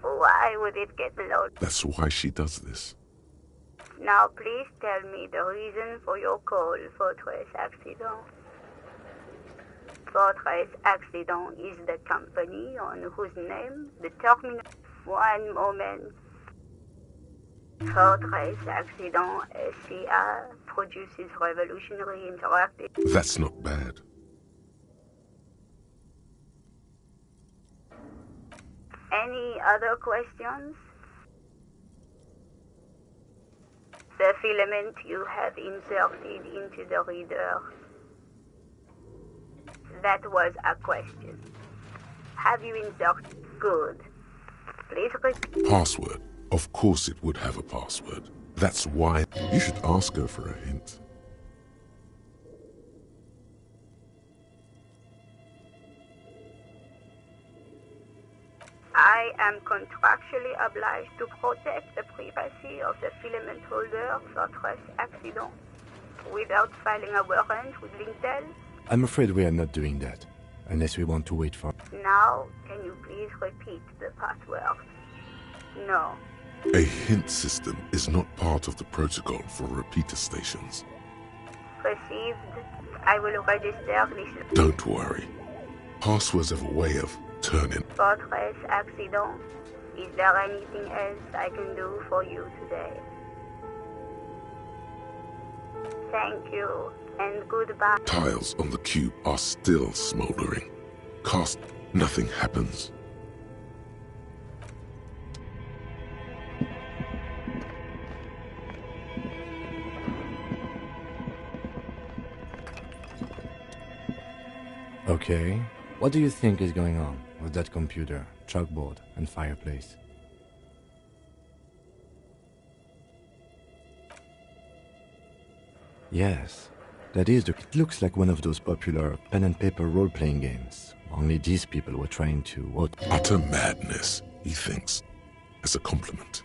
Why would it get lonely? That's why she does this. Now please tell me the reason for your call, Fortress Accident. Fortress Accident is the company on whose name the terminal... One moment. Fortress Accident SCA produces revolutionary interactive... That's not bad. Any other questions? The filament you have inserted into the reader. That was a question. Have you inserted? Good. Please repeat. Password. Of course it would have a password. That's why you should ask her for a hint. am contractually obliged to protect the privacy of the filament holder for trace accident without filing a warrant with Lintel. I'm afraid we are not doing that, unless we want to wait for... Now, can you please repeat the password? No. A hint system is not part of the protocol for repeater stations. Received. I will register this. Don't worry. Passwords have a way of turning. For trace accident, is there anything else I can do for you today? Thank you, and goodbye. Tiles on the cube are still smoldering. Cast, nothing happens. Okay. What do you think is going on with that computer, chalkboard, and fireplace? Yes, that is it looks like one of those popular pen and paper role-playing games. Only these people were trying to... Utter madness, he thinks, as a compliment.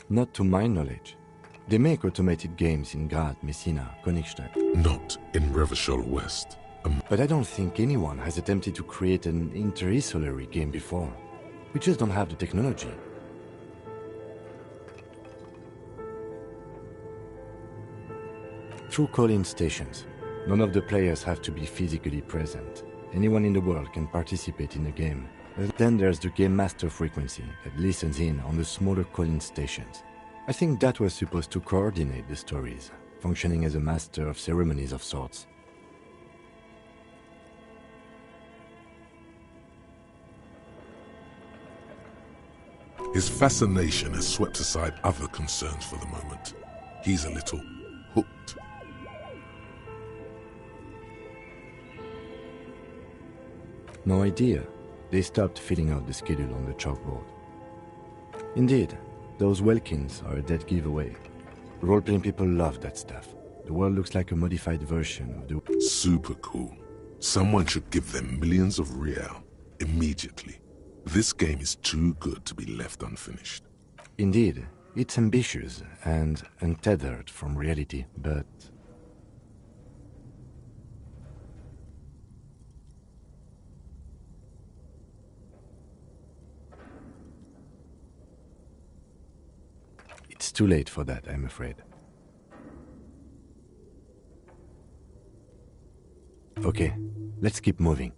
Not to my knowledge. They make automated games in Grad, Messina, Königstadt. Not in Revachol West. But I don't think anyone has attempted to create an interisolary game before. We just don't have the technology. Through call-in stations, none of the players have to be physically present. Anyone in the world can participate in the game. Then there's the Game Master frequency that listens in on the smaller call-in stations. I think that was supposed to coordinate the stories, functioning as a master of ceremonies of sorts. His fascination has swept aside other concerns for the moment. He's a little hooked. No idea. They stopped filling out the schedule on the chalkboard. Indeed, those Welkins are a dead giveaway. Role-playing people love that stuff. The world looks like a modified version of the... Super cool. Someone should give them millions of real immediately. This game is too good to be left unfinished. Indeed, it's ambitious and untethered from reality, but... It's too late for that, I'm afraid. Okay, let's keep moving.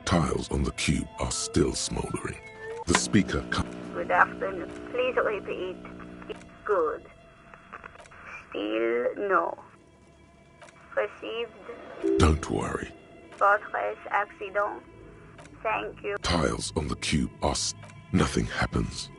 Tiles on the cube are still smoldering. The speaker... Good afternoon. Please repeat. Good. Still no. Received. Don't worry. Votre accident. Thank you. Tiles on the cube are nothing happens.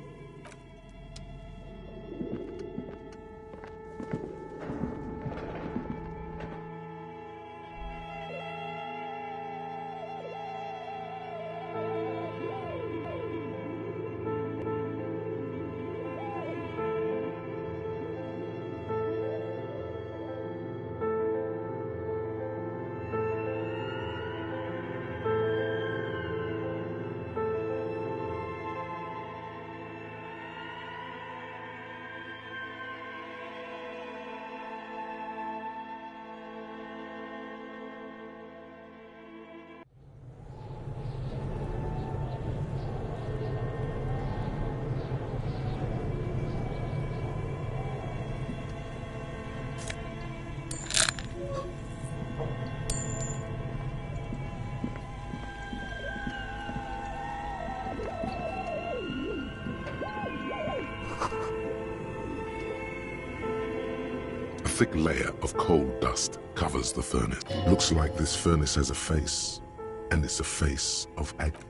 A thick layer of coal dust covers the furnace. Looks like this furnace has a face, and it's a face of agony.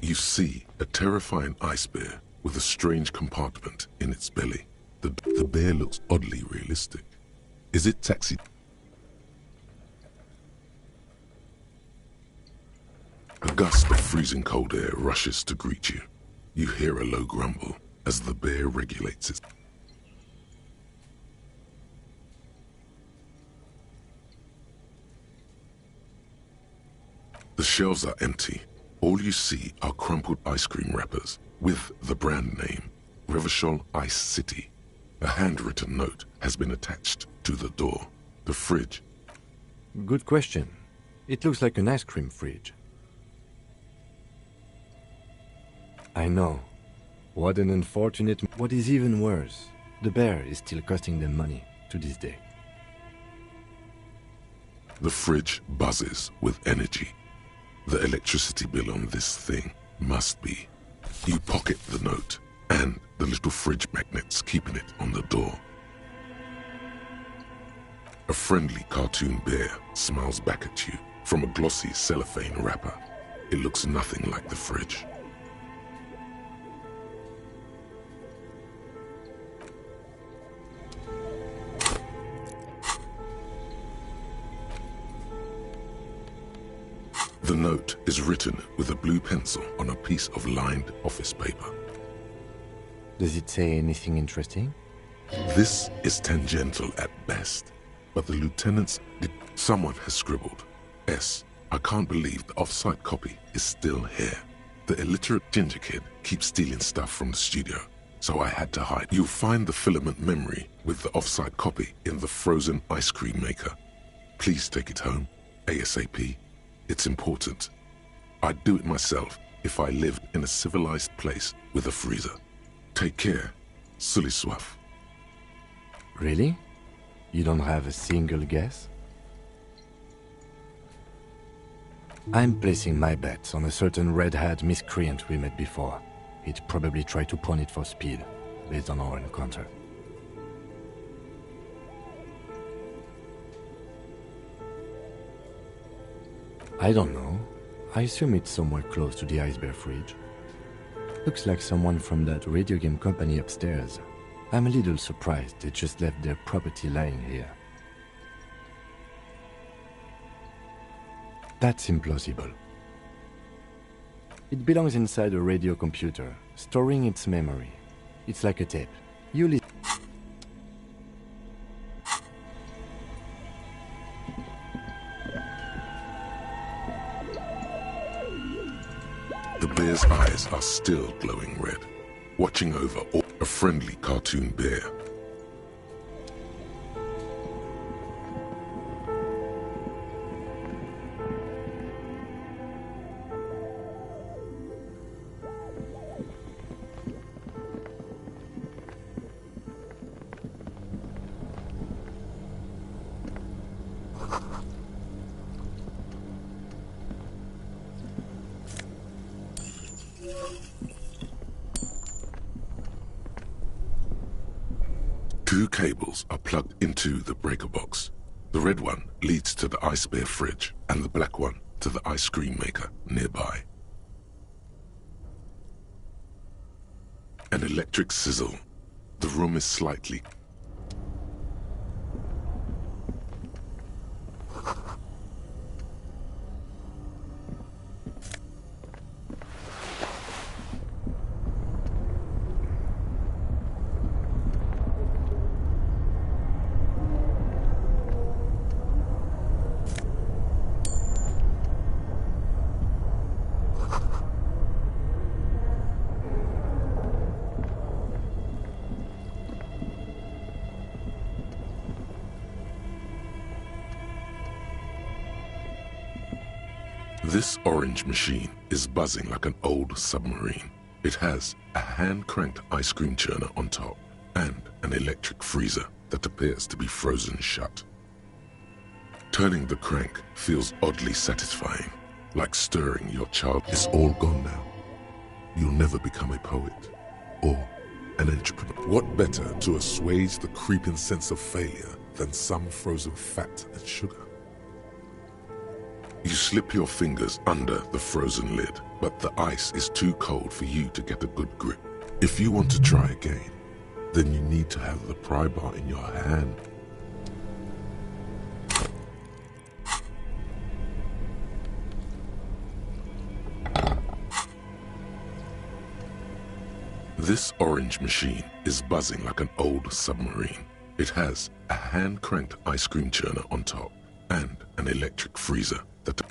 You see a terrifying ice bear with a strange compartment in its belly. The bear looks oddly realistic. Is it taxi? A gust of freezing cold air rushes to greet you. You hear a low grumble as the bear regulates its... The shelves are empty. All you see are crumpled ice cream wrappers with the brand name, Revachol Ice City. A handwritten note has been attached to the door. The fridge. Good question. It looks like an ice cream fridge. I know. What an unfortunate... What is even worse, the bear is still costing them money to this day. The fridge buzzes with energy. The electricity bill on this thing must be. You pocket the note and the little fridge magnets keeping it on the door. A friendly cartoon bear smiles back at you from a glossy cellophane wrapper. It looks nothing like the fridge. The note is written with a blue pencil on a piece of lined office paper. Does it say anything interesting? This is tangential at best, but the lieutenant's... Someone has scribbled, S. I can't believe the off-site copy is still here. The illiterate ginger kid keeps stealing stuff from the studio, so I had to hide. You'll find the filament memory with the off-site copy in the frozen ice cream maker. Please take it home, ASAP. It's important. I'd do it myself if I lived in a civilized place with a freezer. Take care, Sully Soif. Really? You don't have a single guess? I'm placing my bets on a certain red-hat miscreant we met before. He'd probably try to pawn it for speed, based on our encounter. I don't know. I assume it's somewhere close to the Ice Bear fridge. Looks like someone from that radio game company upstairs. I'm a little surprised they just left their property lying here. That's implausible. It belongs inside a radio computer, storing its memory. It's like a tape. You listen. The bear's eyes are still glowing red, watching over a friendly cartoon bear. cables are plugged into the breaker box. The red one leads to the ice bear fridge, and the black one to the ice cream maker nearby. An electric sizzle. The room is slightly... This orange machine is buzzing like an old submarine. It has a hand-cranked ice cream churner on top and an electric freezer that appears to be frozen shut. Turning the crank feels oddly satisfying, like stirring your child. It's all gone now. You'll never become a poet or an entrepreneur. What better to assuage the creeping sense of failure than some frozen fat and sugar? You slip your fingers under the frozen lid, but the ice is too cold for you to get a good grip. If you want to try again, then you need to have the pry bar in your hand. This orange machine is buzzing like an old submarine. It has a hand-cranked ice cream churner on top and an electric freezer that...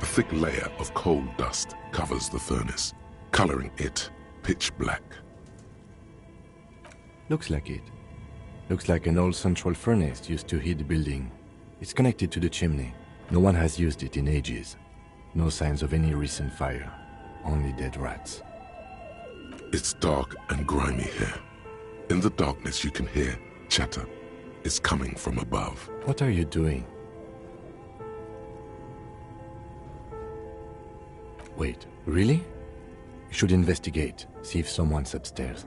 A thick layer of coal dust covers the furnace, coloring it pitch black. Looks like it. Looks like an old central furnace used to heat the building. It's connected to the chimney. No one has used it in ages. No signs of any recent fire. Only dead rats. It's dark and grimy here. In the darkness you can hear chatter. It's coming from above. What are you doing? Wait, really? You should investigate, see if someone's upstairs.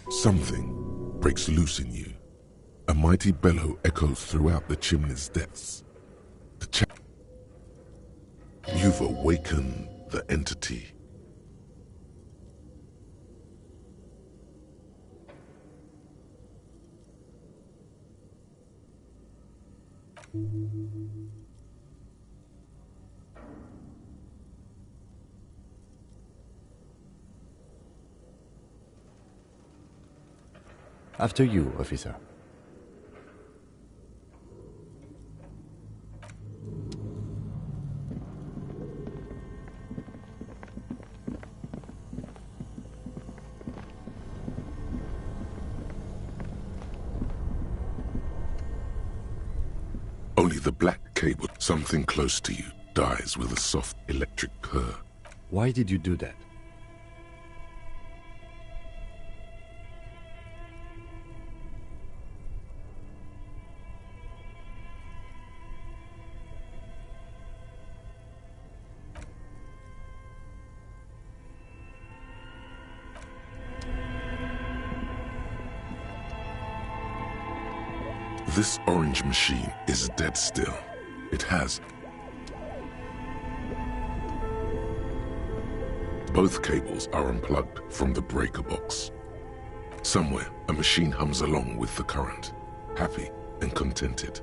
Something breaks loose in you. A mighty bellow echoes throughout the chimney's depths. You've awakened the entity. After you, officer. Only the black cable, something close to you, dies with a soft electric purr. Why did you do that? This orange machine is dead still. It has... Both cables are unplugged from the breaker box. Somewhere, a machine hums along with the current, happy and contented.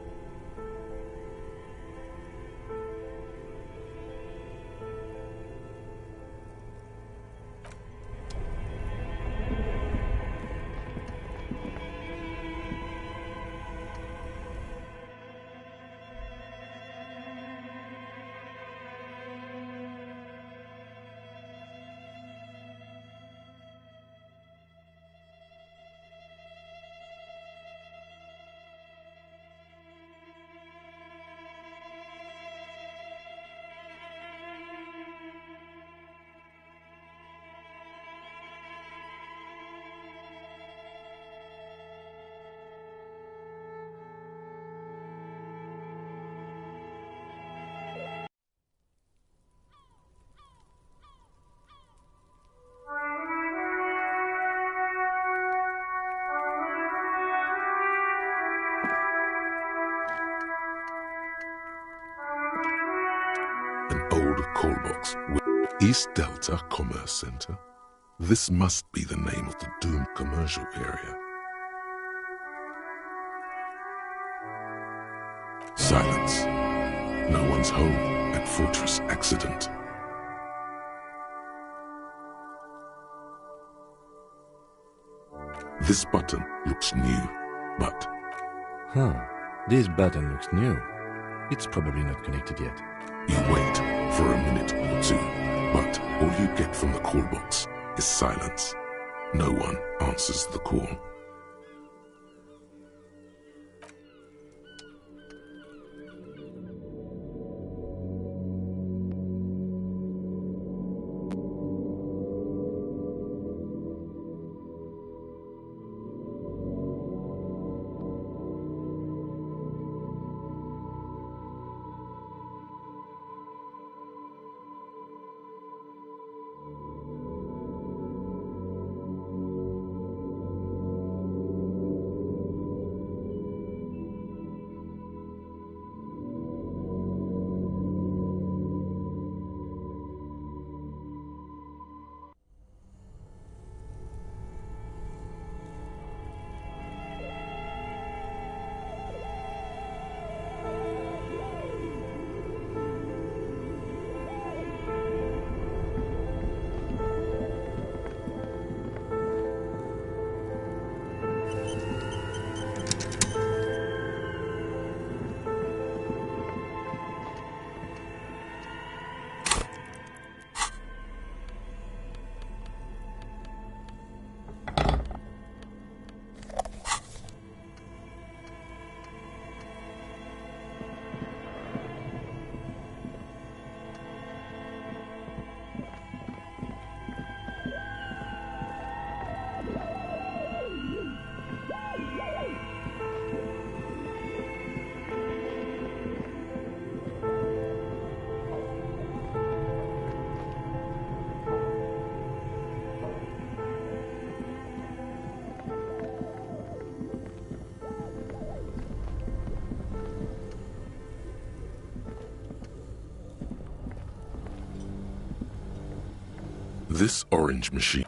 An old call box with East Delta Commerce Center. This must be the name of the doomed commercial area. Silence. No one's home at Fortress Accident. This button looks new, but... This button looks new. It's probably not connected yet. You wait for a minute or two, but all you get from the call box is silence. No one answers the call. This orange machine.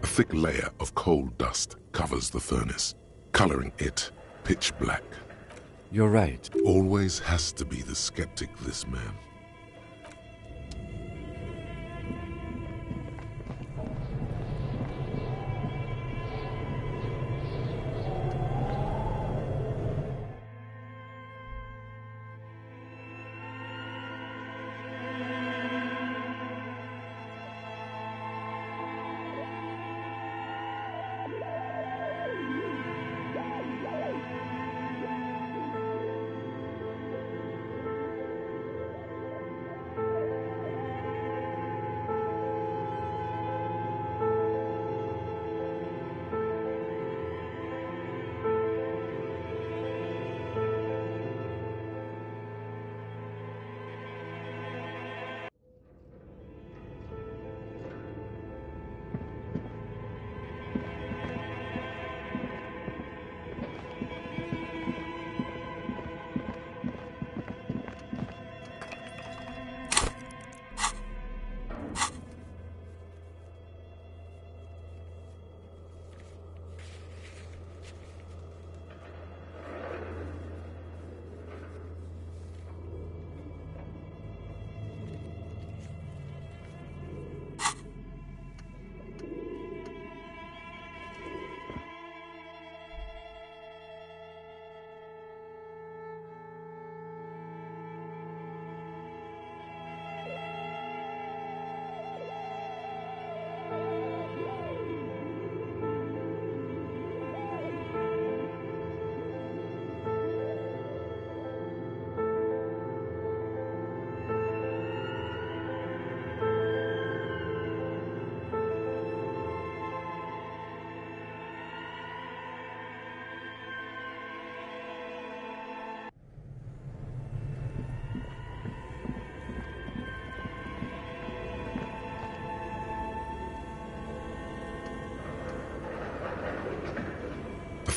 A thick layer of coal dust covers the furnace, coloring it pitch black. You're right. Always has to be the skeptic, this man.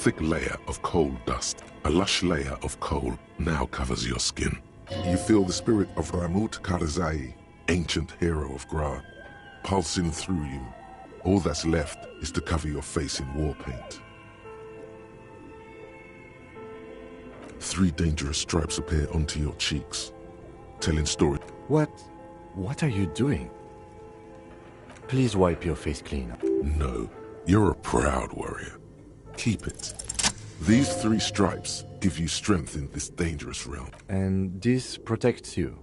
thick layer of coal dust. A lush layer of coal now covers your skin. You feel the spirit of Ramut Karzai, ancient hero of Gra, pulsing through you. All that's left is to cover your face in war paint. 3 dangerous stripes appear onto your cheeks, telling stories. What are you doing? Please wipe your face clean. No, you're a proud warrior. Keep it. These 3 stripes give you strength in this dangerous realm. And this protects you.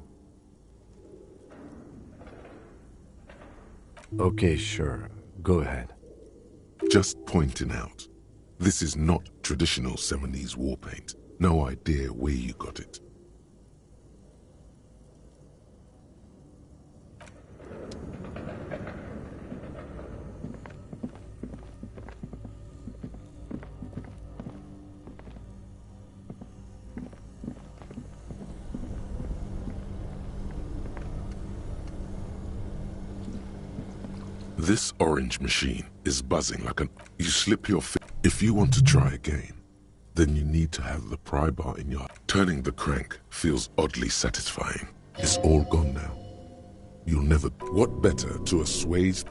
Okay, sure. Go ahead. Just pointing out, this is not traditional Seminese war paint. No idea where you got it. This orange machine is buzzing like an... You slip your foot. If you want to try again, then you need to have the pry bar in your... Turning the crank feels oddly satisfying. It's all gone now. You'll never... What better to assuage...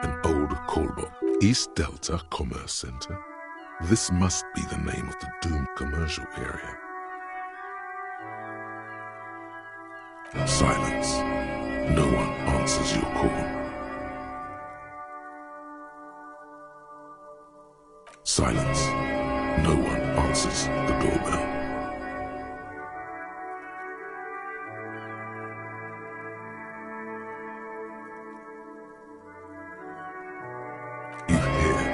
An old callbox. East Delta Commerce Center. This must be the name of the doomed commercial area. Silence. No one answers your call. Silence. No one answers the doorbell.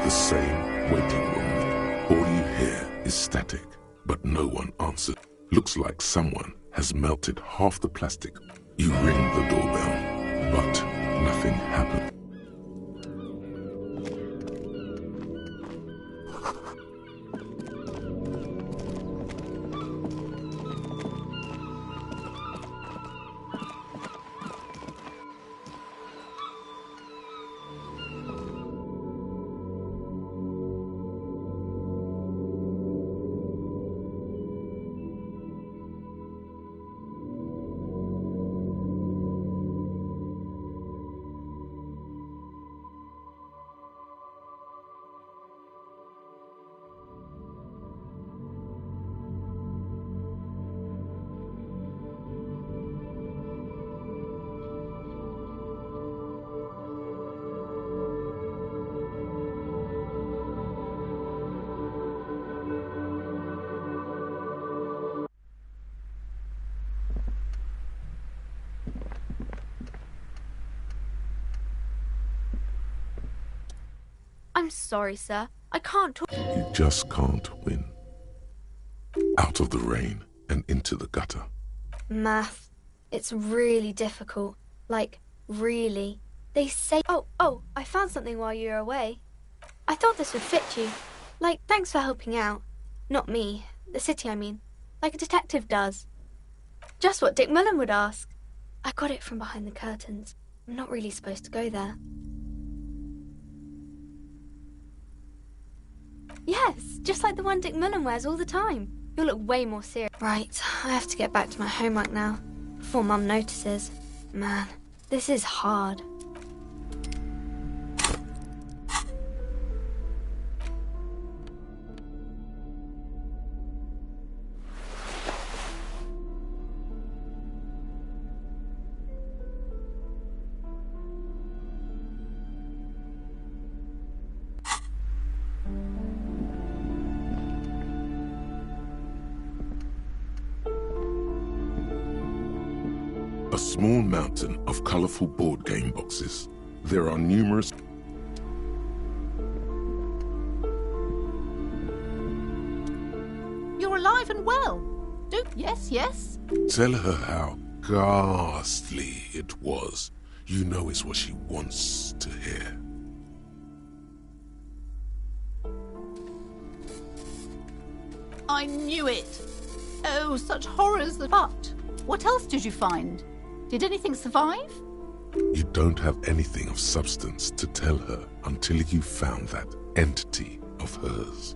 Same waiting room. All you hear is static, but no one answers. Looks like someone has melted half the plastic. You ring the doorbell, but nothing happens. I'm sorry, sir. I can't talk. You just can't win. Out of the rain and into the gutter. Math. It's really difficult. Like, really. They say... Oh, I found something while you were away. I thought this would fit you. Like, thanks for helping out. Not me. The city, I mean. Like a detective does. Just what Dick Mullen would ask. I got it from behind the curtains. I'm not really supposed to go there. Yes, just like the one Dick Mullen wears all the time. You'll look way more serious. Right, I have to get back to my homework now, before Mum notices. Man, this is hard. A small mountain of colorful board game boxes. There are numerous... You're alive and well. Yes, yes. Tell her how ghastly it was. You know it's what she wants to hear. I knew it. Oh, such horrors. But what else did you find? Did anything survive? You don't have anything of substance to tell her until you found that entity of hers.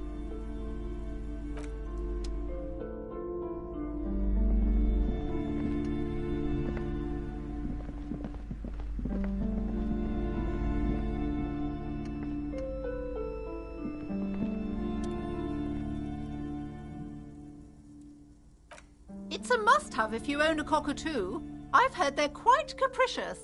It's a must-have if you own a cockatoo. I've heard they're quite capricious.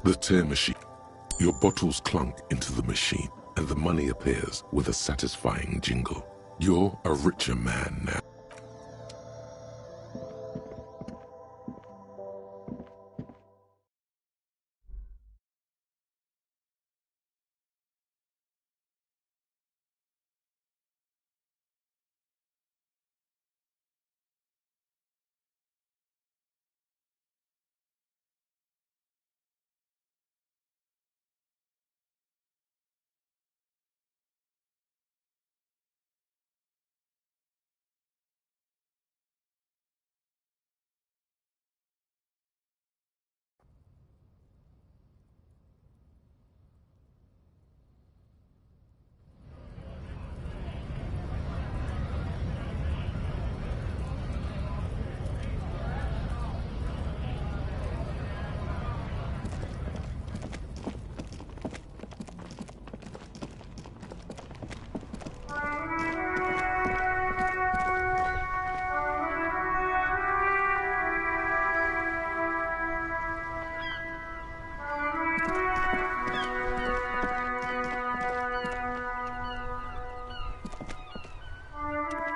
The tear machine. Your bottles clunk into the machine, and the money appears with a satisfying jingle. You're a richer man now.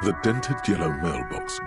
The dented yellow mailbox.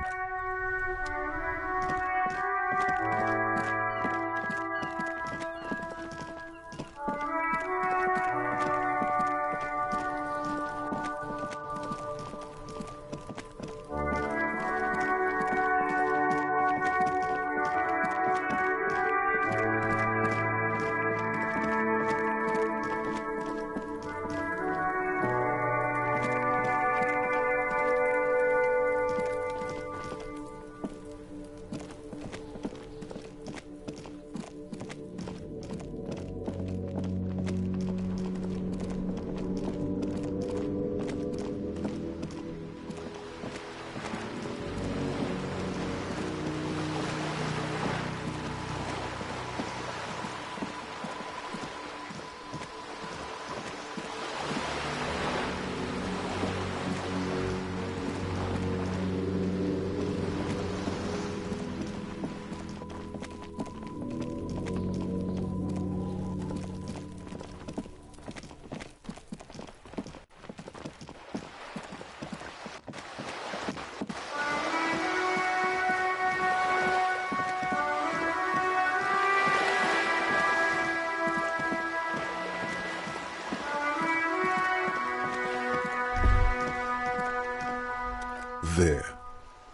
There.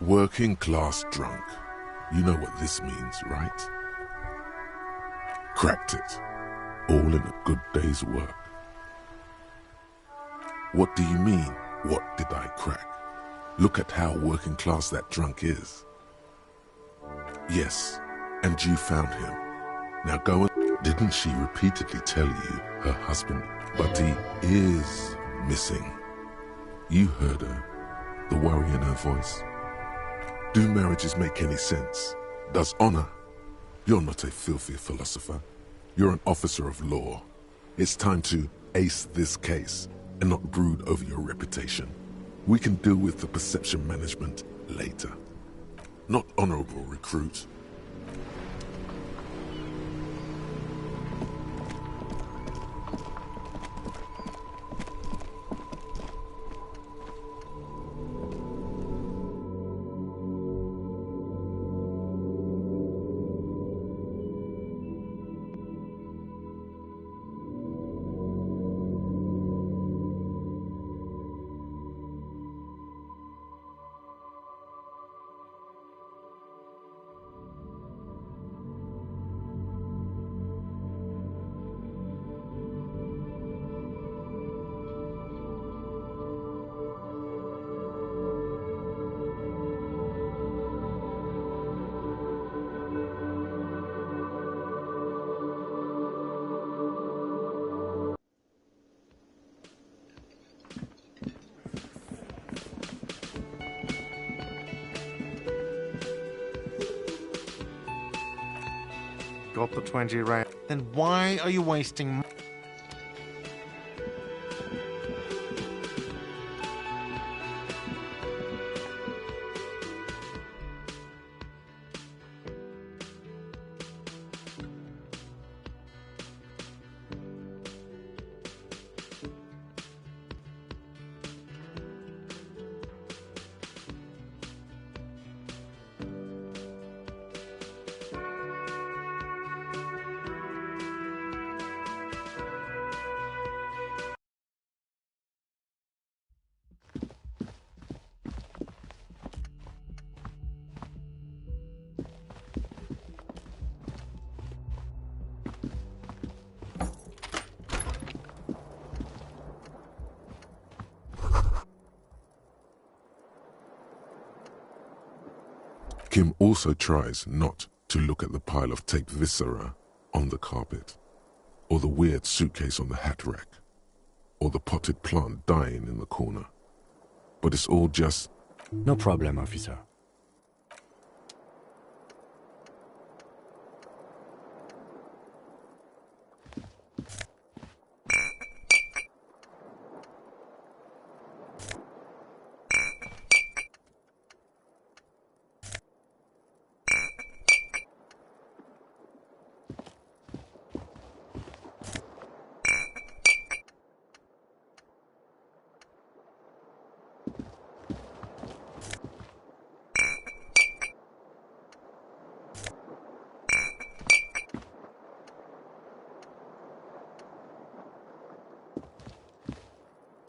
Working class drunk. You know what this means, right? Cracked it. All in a good day's work. What do you mean, what did I crack? Look at how working class that drunk is. Yes, and you found him. Now go and... Didn't she repeatedly tell you her husband, but he is missing? You heard her, the worry in her voice. Do marriages make any sense? Does honor? You're not a filthy philosopher. You're an officer of law. It's time to ace this case and not brood over your reputation. We can deal with the perception management later. Not honorable recruit. Got the 20 rand. Then why are you wasting... Kim also tries not to look at the pile of taped viscera on the carpet, or the weird suitcase on the hat rack, or the potted plant dying in the corner. But it's all just... No problem, officer.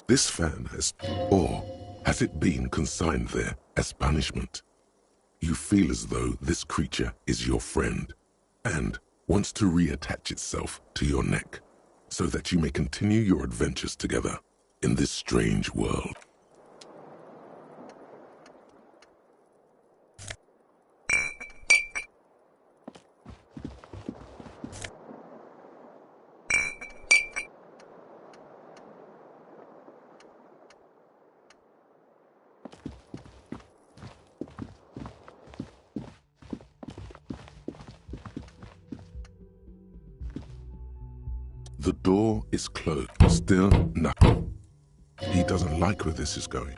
This fan has... or has it been consigned there as punishment? You feel as though this creature is your friend and wants to reattach itself to your neck so that you may continue your adventures together in this strange world. The door is closed. Still nothing. He doesn't like where this is going.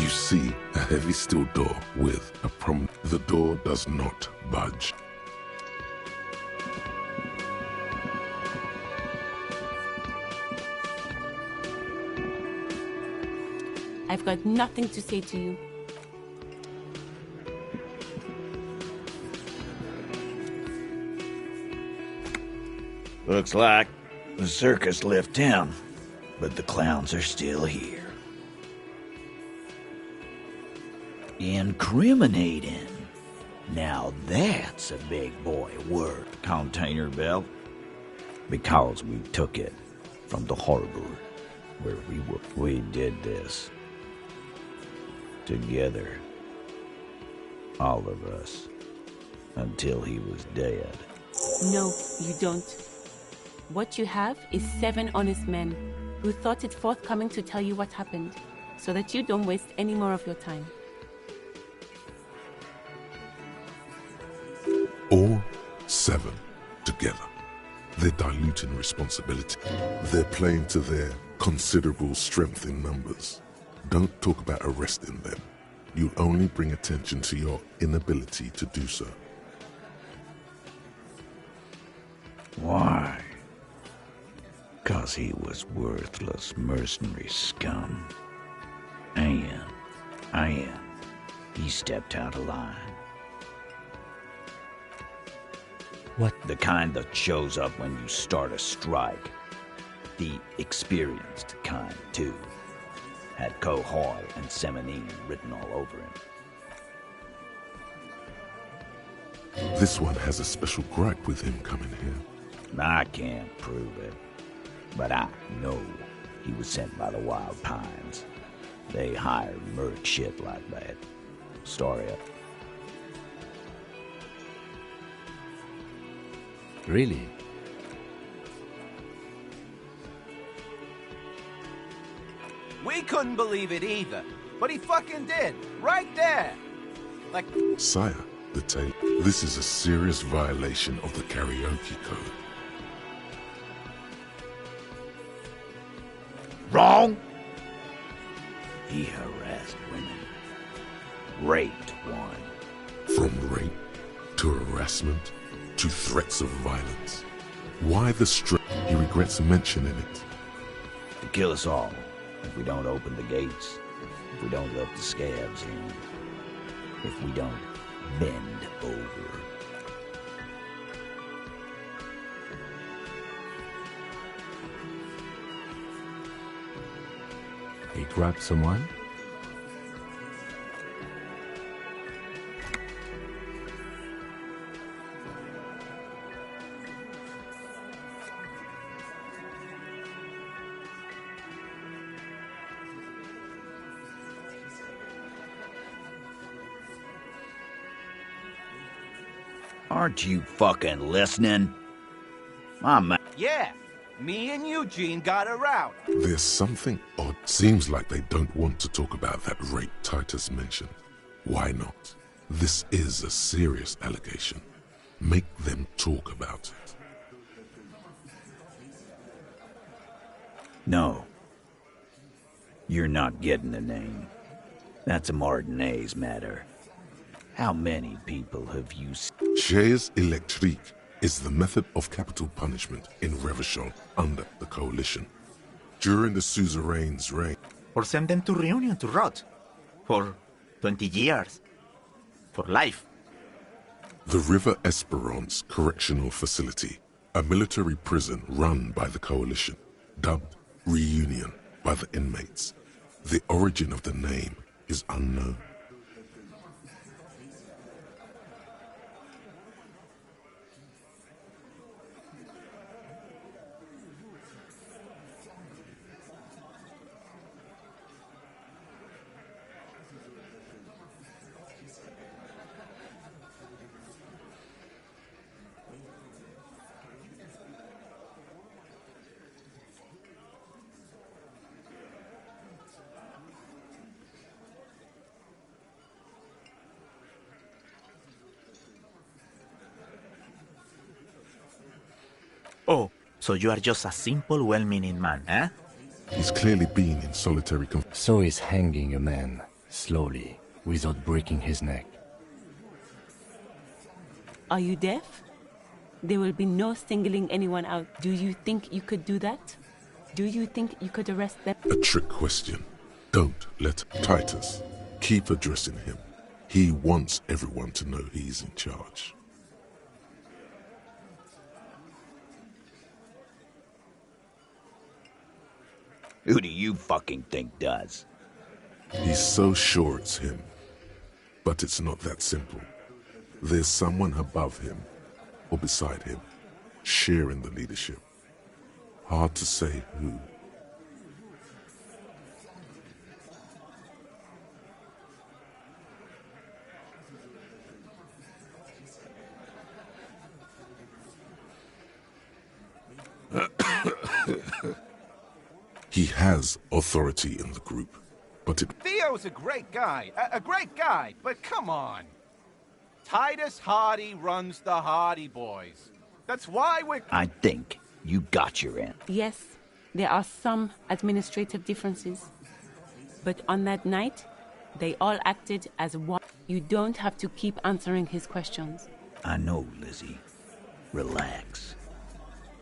You see a heavy steel door with a prominent. The door does not budge. I've got nothing to say to you. Looks like the circus left town, but the clowns are still here. Incriminating. Now that's a big boy word, container belt. Because we took it from the harbor where we were. We did this together. All of us. Until he was dead. No, you don't. What you have is 7 honest men who thought it forthcoming to tell you what happened, so that you don't waste any more of your time. All 7 together. They're diluting responsibility. They're playing to their considerable strength in numbers. Don't talk about arresting them. You'll only bring attention to your inability to do so. Why? 'Cause he was worthless mercenary scum. And he stepped out of line. What? The kind that shows up when you start a strike. The experienced kind, too. Had Cohoy and Seminine written all over him. This one has a special gripe with him coming here. I can't prove it, but I know he was sent by the Wild Pines. They hire merc shit like that. Story up. Really? We couldn't believe it either, but he fucking did, right there. Like, Sire, the tape. This is a serious violation of the karaoke code. Wrong? He harassed women. Raped one. From rape to harassment to threats of violence. Why the He regrets mentioning it. To kill us all if we don't open the gates, if we don't let the scabs in, if we don't bend over. He grabbed someone? Aren't you fucking listening? My man. Yeah, me and Eugene got her out. There's something odd. Seems like they don't want to talk about that rape Titus mentioned. Why not? This is a serious allegation. Make them talk about it. No. You're not getting the name. That's a Martinez matter. How many people have you seen? Chaise électrique is the method of capital punishment in Revachol under the Coalition. During the suzerain's reign, Or send them to Reunion to rot. For 20 years. For life. the River Esperance Correctional Facility, a military prison run by the Coalition, dubbed Reunion by the inmates. The origin of the name is unknown. Oh, so you are just a simple, well-meaning man, eh? He's clearly been in solitary confinement. So he's hanging a man, slowly, without breaking his neck. Are you deaf? There will be no singling anyone out. Do you think you could do that? Do you think you could arrest them? A trick question. Don't let Titus keep addressing him. He wants everyone to know he's in charge. Who do you fucking think does? He's so sure it's him. But it's not that simple. There's someone above him, or beside him, sharing the leadership. Hard to say who. He has authority in the group, but it... Theo's a great guy, a great guy, but come on. Titus Hardy runs the Hardy Boys. That's why we're... I think you got your end. Yes, there are some administrative differences. But on that night, they all acted as one. You don't have to keep answering his questions. I know, Lizzie. Relax.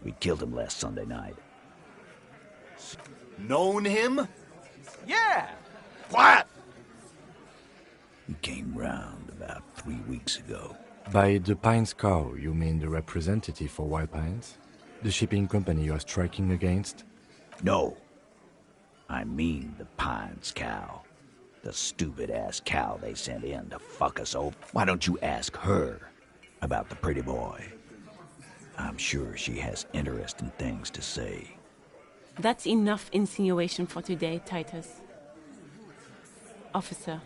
We killed him last Sunday night. Known him? Yeah. What? He came round about 3 weeks ago. By the Pines Cow, you mean the representative for Wild Pines? The shipping company you are striking against? No. I mean the Pines cow. The stupid-ass cow they sent in to fuck us over. Why don't you ask her about the pretty boy? I'm sure she has interesting things to say. That's enough insinuation for today, Titus. Officer,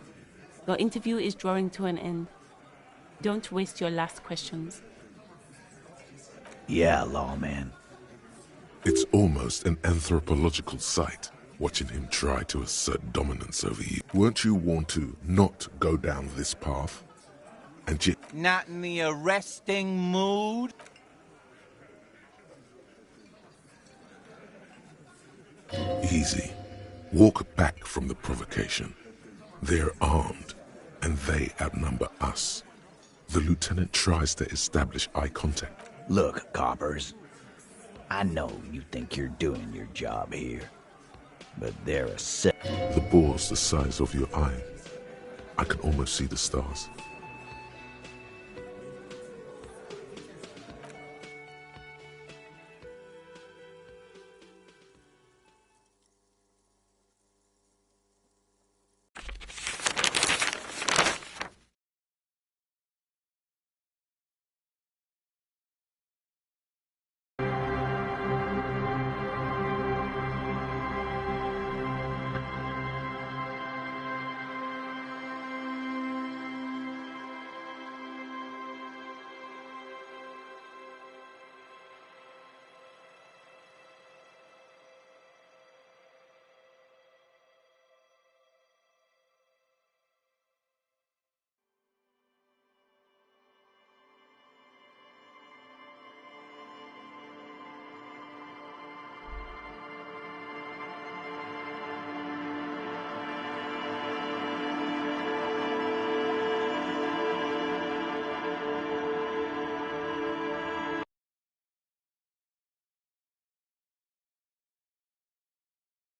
your interview is drawing to an end. Don't waste your last questions. Yeah, lawman. It's almost an anthropological sight, watching him try to assert dominance over you. Weren't you warned to not go down this path? And yet... Not in the arresting mood? Easy. Walk back from the provocation. They're armed, and they outnumber us. The lieutenant tries to establish eye contact. Look, coppers. I know you think you're doing your job here, but they're a set. The bore's the size of your eye. I can almost see the stars.